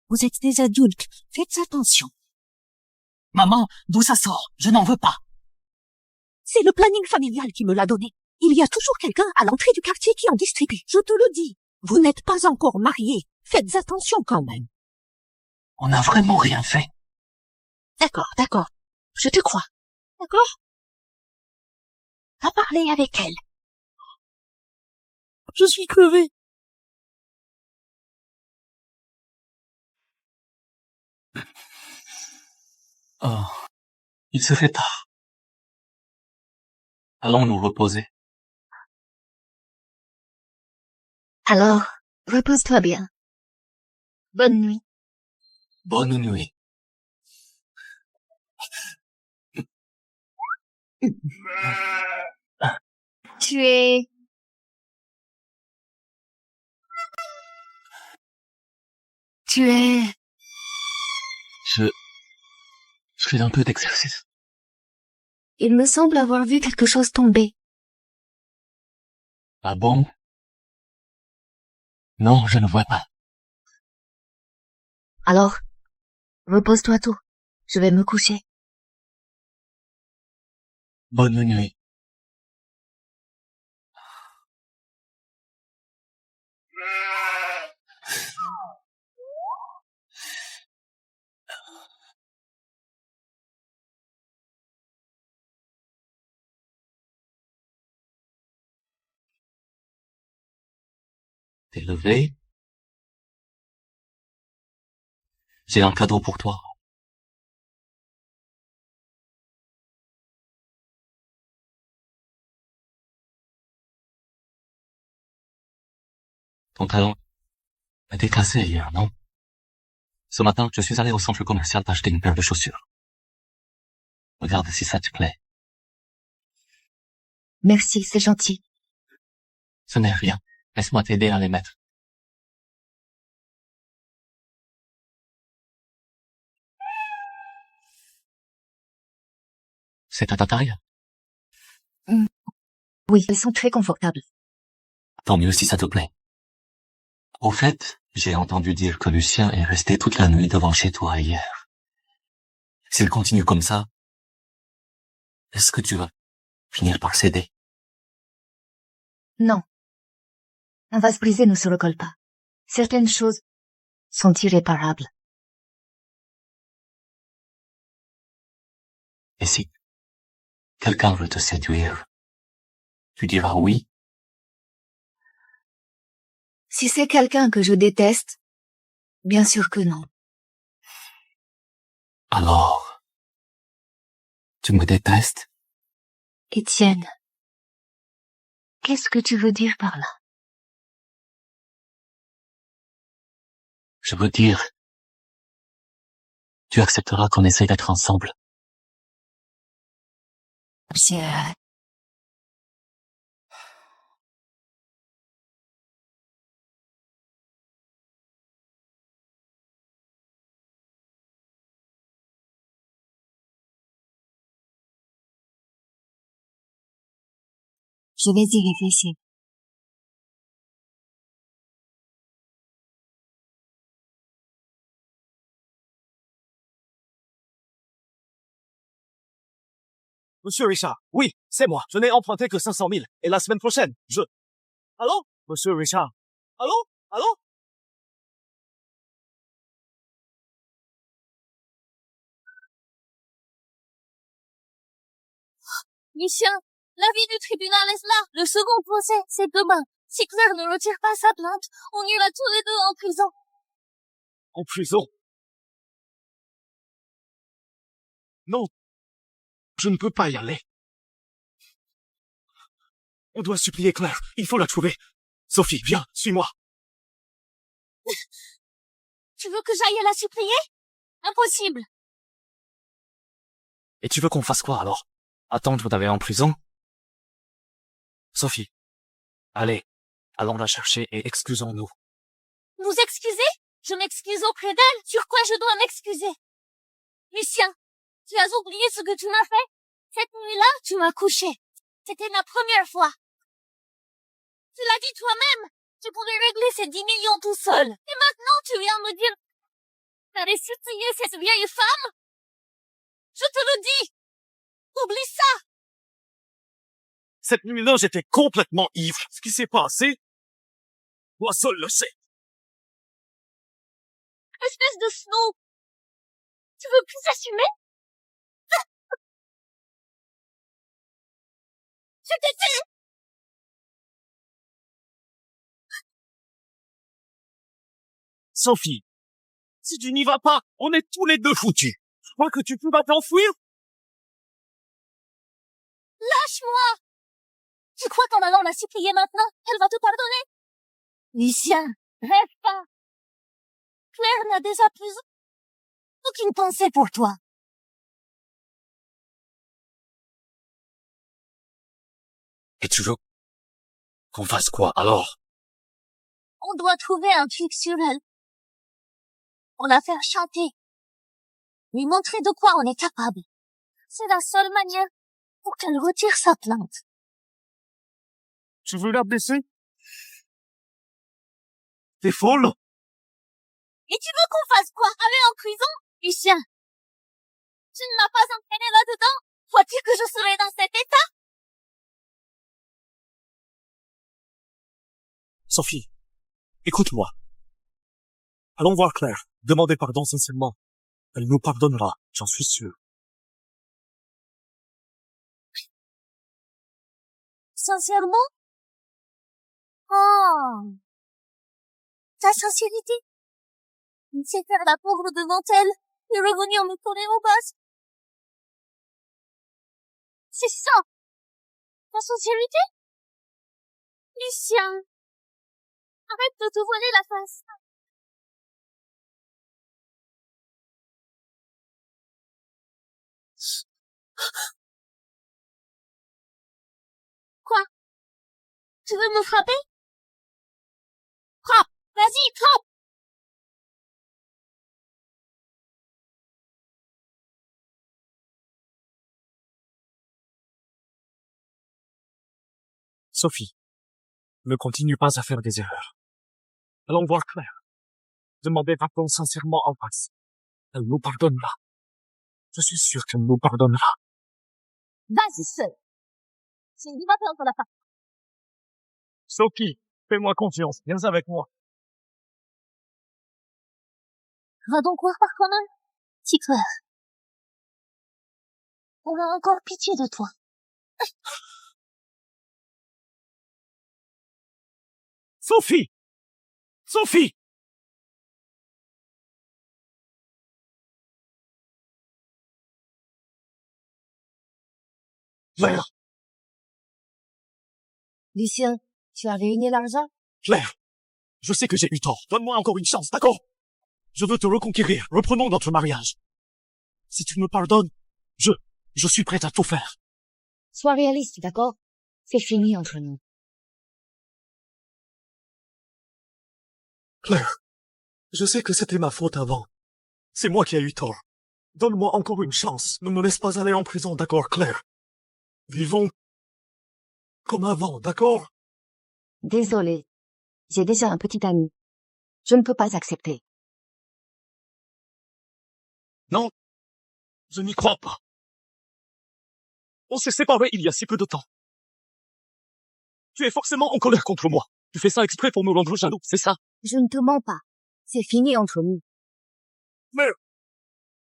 Vous êtes des adultes. Faites attention. Maman, d'où ça sort? Je n'en veux pas. C'est le planning familial qui me l'a donné. Il y a toujours quelqu'un à l'entrée du quartier qui en distribue. Je te le dis. Vous n'êtes pas encore mariés. Faites attention quand même. On n'a vraiment rien fait. D'accord, d'accord. Je te crois. D'accord? Va parler avec elle. Je suis crevé. Oh, il se fait tard. Allons nous reposer. Alors, repose-toi bien. Bonne nuit. Bonne nuit. Tu es... Je fais un peu d'exercice. Il me semble avoir vu quelque chose tomber. Ah bon? Non, je ne vois pas. Alors, repose-toi tôt. Je vais me coucher. Bonne nuit. T'es levé? J'ai un cadeau pour toi. Ton talon était cassé hier, non? Ce matin, je suis allé au centre commercial acheter une paire de chaussures. Regarde si ça te plaît. Merci, c'est gentil. Ce n'est rien. Laisse-moi t'aider à les mettre. C'est à ta taille? Oui, elles sont très confortables. Tant mieux si ça te plaît. Au fait, j'ai entendu dire que Lucien est resté toute la nuit devant chez toi hier. S'il continue comme ça, est-ce que tu vas finir par céder? Non. Un vase brisé ne se recolle pas. Certaines choses sont irréparables. Et si quelqu'un veut te séduire, tu diras oui? Si c'est quelqu'un que je déteste, bien sûr que non. Alors, tu me détestes? Étienne, qu'est-ce que tu veux dire par là? Je veux dire, tu accepteras qu'on essaye d'être ensemble. C'est... Je vais y réfléchir. Monsieur Richard, oui, c'est moi. Je n'ai emprunté que 500 000. Et la semaine prochaine, Allô? Monsieur Richard? Allô? Allô? Lucien, l'avis du tribunal est là. Le second procès, c'est demain. Si Claire ne retire pas sa plainte, on ira tous les deux en prison. En prison? Non. Je ne peux pas y aller. On doit supplier Claire. Il faut la trouver. Sophie, viens, suis-moi. Tu veux que j'aille la supplier? Impossible. Et tu veux qu'on fasse quoi alors? Attendre d'aller en prison? Sophie, allez, allons la chercher et excusons-nous. Vous excusez? Je m'excuse auprès d'elle. Sur quoi je dois m'excuser? Lucien, tu as oublié ce que tu m'as fait? Cette nuit-là, tu m'as couché. C'était ma première fois. Tu l'as dit toi-même. Tu pourrais régler ces 10 millions tout seul. Et maintenant, tu viens me dire t'allais supplier cette vieille femme? Je te le dis. Oublie ça. Cette nuit-là, j'étais complètement ivre. Ce qui s'est passé, moi seul le sais. Espèce de snow. Tu veux plus assumer? Je t'ai dit. Sophie, si tu n'y vas pas, on est tous les deux foutus. Je crois que tu peux pas t'enfuir? Lâche-moi. Tu crois qu'en allant la supplier maintenant, elle va te pardonner? Lucien, rêve pas. Claire n'a déjà plus aucune pensée pour toi. Et tu veux qu'on fasse quoi alors? On doit trouver un truc sur elle. On la faire chanter. Lui montrer de quoi on est capable. C'est la seule manière pour qu'elle retire sa plainte. Tu veux la blesser? T'es folle? Et tu veux qu'on fasse quoi? Aller en prison? Lucien, tu ne m'as pas entraîné là-dedans? Crois-tu que je serai dans cet état? Sophie, écoute-moi. Allons voir Claire. Demandez pardon sincèrement. Elle nous pardonnera, j'en suis sûr. Sincèrement? Oh. Ta sincérité? Il sait faire la pauvre devant elle et revenir me coller aux bases. C'est ça. Ta sincérité? Lucien. Arrête de te voiler la face. Quoi? Tu veux me frapper? Frappe! Vas-y, frappe! Sophie, ne continue pas à faire des erreurs. Allons voir Claire. Demandez pardon sincèrement en face. Elle nous pardonnera. Je suis sûr qu'elle nous pardonnera. Vas-y, seul. C'est une perdre la face. Sophie, fais-moi confiance. Viens avec moi. Va donc voir par toi-même. Petite Claire. On a encore pitié de toi. Sophie! Sophie! Claire! Lucien, tu as réuni l'argent? Claire! Je sais que j'ai eu tort. Donne-moi encore une chance, d'accord? Je veux te reconquérir. Reprenons notre mariage. Si tu me pardonnes, je suis prête à tout faire. Sois réaliste, d'accord? C'est fini entre nous. Claire, je sais que c'était ma faute avant. C'est moi qui ai eu tort. Donne-moi encore une chance. Ne me laisse pas aller en prison, d'accord, Claire? Vivons comme avant, d'accord? Désolé. J'ai déjà un petit ami. Je ne peux pas accepter. Non, je n'y crois pas. On s'est séparés il y a si peu de temps. Tu es forcément en colère contre moi. Tu fais ça exprès pour me rendre jaloux, c'est ça? Je ne te mens pas. C'est fini entre nous. Mais,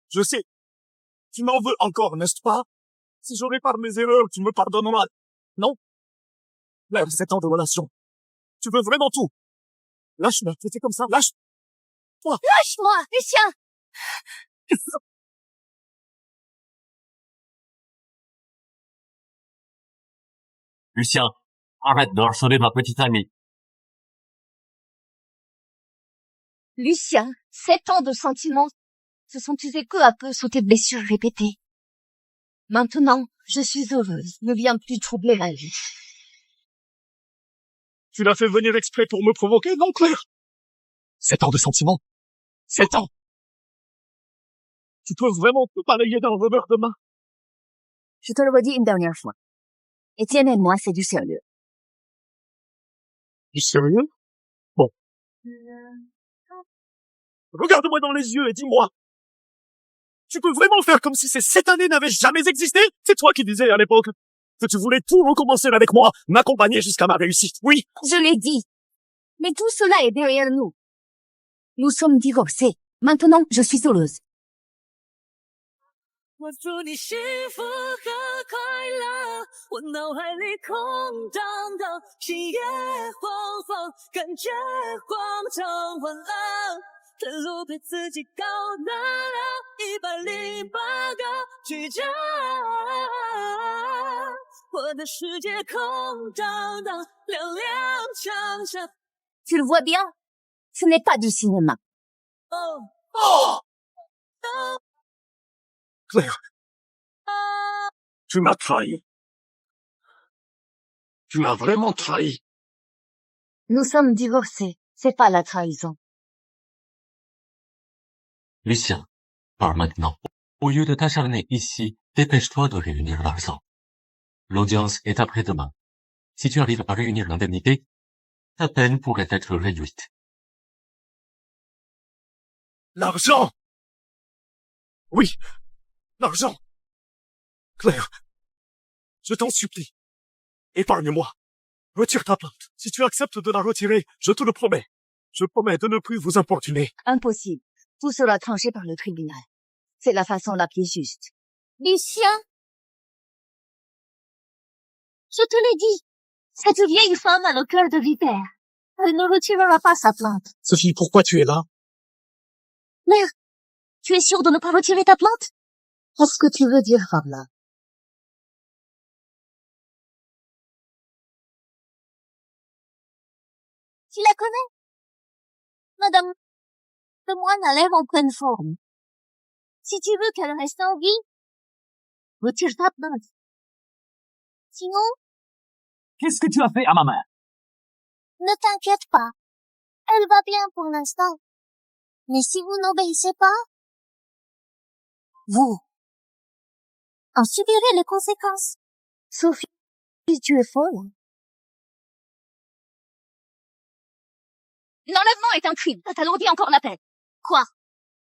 je sais, tu m'en veux encore, n'est-ce pas? Si je répare mes erreurs, tu me pardonneras. Non? Claire, 7 ans de relation. Tu veux vraiment tout. Lâche-moi, c'était comme ça, lâche-moi. Lâche-moi, Lucien! Lucien, arrête de harceler ma petite amie. Lucien, 7 ans de sentiments se sont usés peu à peu sous tes blessures répétées. Maintenant, je suis heureuse. Ne viens plus troubler ma vie. Tu l'as fait venir exprès pour me provoquer, non, Claire? 7 ans de sentiments. 7 ans. Tu peux vraiment te balayer d'un revers de main? Je te le redis une dernière fois. Étienne et moi, c'est du sérieux. Du sérieux? Regarde-moi dans les yeux et dis-moi. Tu peux vraiment faire comme si ces 7 années n'avaient jamais existé? C'est toi qui disais à l'époque que tu voulais tout recommencer avec moi, m'accompagner jusqu'à ma réussite. Oui. Je l'ai dit. Mais tout cela est derrière nous. Nous sommes divorcés. Maintenant, je suis heureuse. 我祝你幸福和快乐，我脑海里空荡荡，星夜晃晃，感觉广场晚了，在路边自己搞难了108个矩阵，我的世界空荡荡，亮亮强强。 Tu le vois bien? Ce n'est pas du cinéma. Claire, tu m'as trahi. Tu m'as vraiment trahi. Nous sommes divorcés. C'est pas la trahison. Lucien, parle maintenant. Au lieu de t'acharner ici, dépêche-toi de réunir l'argent. L'audience est après-demain. Si tu arrives à réunir l'indemnité, ta peine pourrait être réduite. L'argent! Oui, l'argent! Claire, je t'en supplie. Épargne-moi. Retire ta plainte. Si tu acceptes de la retirer, je te le promets. Je promets de ne plus vous importuner. Impossible. Tout sera tranché par le tribunal. C'est la façon la plus juste. Lucien, je te l'ai dit, cette vieille femme a le cœur de vipère. Elle ne retirera pas sa plainte. Sophie, pourquoi tu es là? Mère, tu es sûre de ne pas retirer ta plainte? Qu'est-ce que tu veux dire par là? Tu la connais? Madame de Moine a l'air en pleine forme. Si tu veux qu'elle reste en vie, retire ta plainte. Sinon, Qu'est-ce que tu as fait à ma mère? ne t'inquiète pas. Elle va bien pour l'instant. Mais si vous n'obéissez pas, vous en subirez les conséquences. Sophie, tu es folle. L'enlèvement est un crime. Ça t'alourdit encore la peine. Quoi?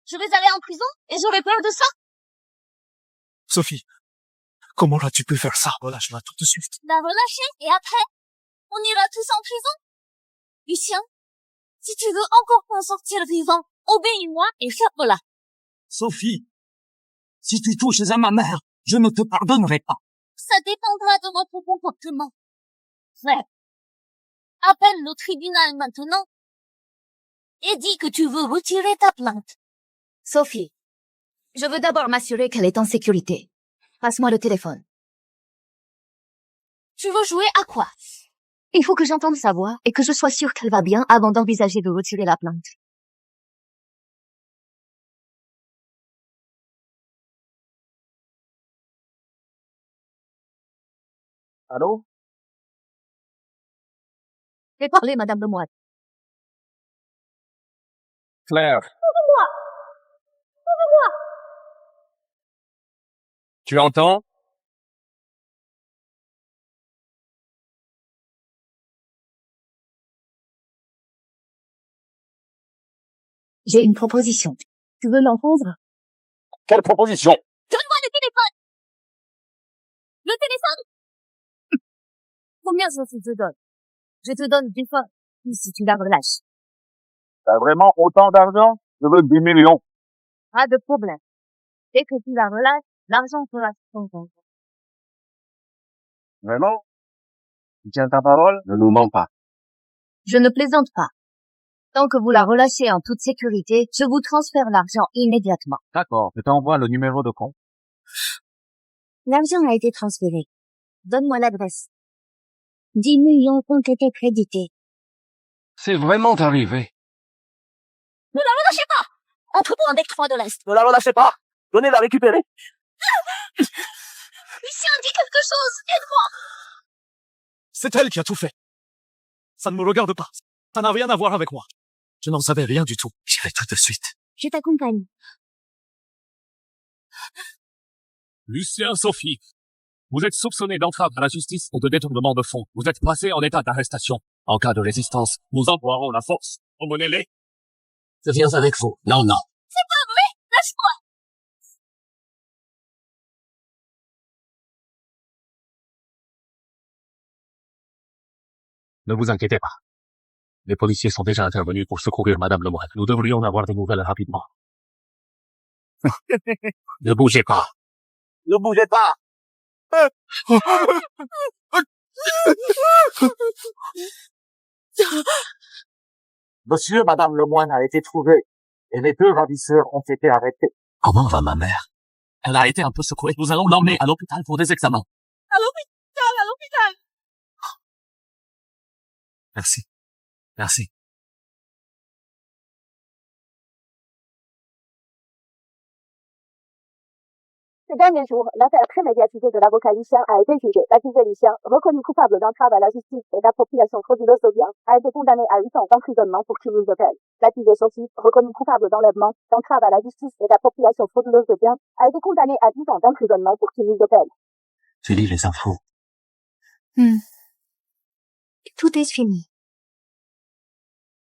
Je vais aller en prison et j'aurai peur de ça? Sophie, comment as-tu pu faire ça? Relâche-la tout de suite. La relâcher et après, on ira tous en prison? Lucien, si tu veux encore t'en sortir vivant, obéis-moi et ferme-la. Sophie, si tu touches à ma mère, je ne te pardonnerai pas. Ça dépendra de votre comportement. Frère, appelle le tribunal maintenant et dis que tu veux retirer ta plainte. Sophie, je veux d'abord m'assurer qu'elle est en sécurité. Passe-moi le téléphone. Tu veux jouer à quoi? Il faut que j'entende sa voix et que je sois sûre qu'elle va bien avant d'envisager de retirer la plainte. Allô? Fais parler, Madame de Moine. Claire, Ouvre-moi! Ouvre-moi! tu entends? J'ai une proposition. Tu veux l'entendre? Quelle proposition? Donne-moi le téléphone! Le téléphone! Combien ça te donne? Je te donne 10 fois, si tu la relâches. T'as vraiment autant d'argent? Je veux 10 millions. Pas de problème. Dès que tu la relâches, l'argent sera sur ton compte. Vraiment? Tu tiens ta parole? Ne nous mens pas. Je ne plaisante pas. Tant que vous la relâchez en toute sécurité, je vous transfère l'argent immédiatement. D'accord, je t'envoie le numéro de compte. L'argent a été transféré. Donne-moi l'adresse. 10 millions ont été crédités. C'est vraiment arrivé. Ne la relâchez pas! Entreprends avec 3 de l'Est. Ne la relâchez pas! Donnez la récupérer! Lucien, dis quelque chose! Aide-moi! C'est elle qui a tout fait. Ça ne me regarde pas. Ça n'a rien à voir avec moi. Je n'en savais rien du tout. J'irai tout de suite. Je t'accompagne. Lucien, Sophie, Vous êtes soupçonné d'entrave à la justice ou de détournement de fonds. Vous êtes placé en état d'arrestation. En cas de résistance, nous emploierons la force. Emmenez-les. Je viens avec vous. Non, non. C'est pas vrai! Lâche-moi! Ne vous inquiétez pas. Les policiers sont déjà intervenus pour secourir Madame Lemoine. Nous devrions avoir des nouvelles rapidement. Ne bougez pas. Ne bougez pas. Monsieur et Madame Lemoine a été trouvé et les 2 ravisseurs ont été arrêtés. Comment va ma mère? Elle a été un peu secouée. Nous allons l'emmener à l'hôpital pour des examens. À l'hôpital, à l'hôpital. Merci. Merci. Ces derniers jours, l'affaire très médiatisée de l'avocat Lucien a été jugée. L'accusé Lucien, reconnu coupable d'entrave à la justice et d'appropriation frauduleuse de biens, a été condamné à 8 ans d'emprisonnement pour cumul de peine. L'accusé Sophie, reconnu coupable d'enlèvement, d'entrave à la justice et d'appropriation frauduleuse de biens, a été condamné à 10 ans d'emprisonnement pour cumul de peine. Tu lis les infos. Tout est fini.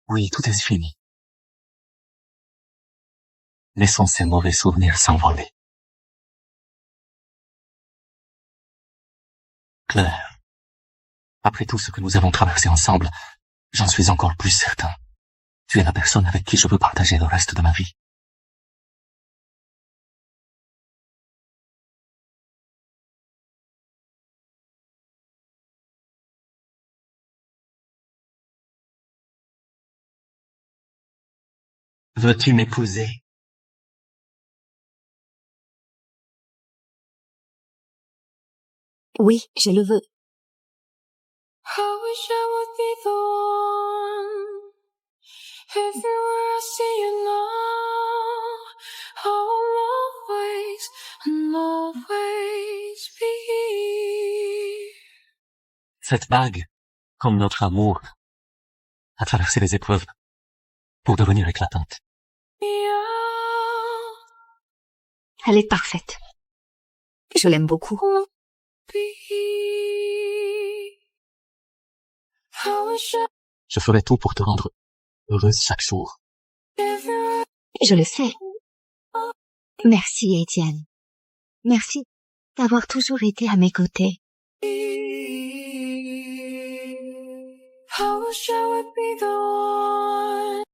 Oui, tout est fini. Laissons ces mauvais souvenirs s'envoler. Claire, après tout ce que nous avons traversé ensemble, j'en suis encore plus certain. Tu es la personne avec qui je veux partager le reste de ma vie. Veux-tu m'épouser? Oui, je le veux. I wish I would be the one. Everywhere I see you now, I'll always and always be. Cette bague, comme notre amour, a traversé les épreuves pour devenir éclatante. Elle est parfaite. Je l'aime beaucoup. Je ferai tout pour te rendre heureuse chaque jour. Je le sais. Merci, Étienne. Merci d'avoir toujours été à mes côtés. I wish I would be the one.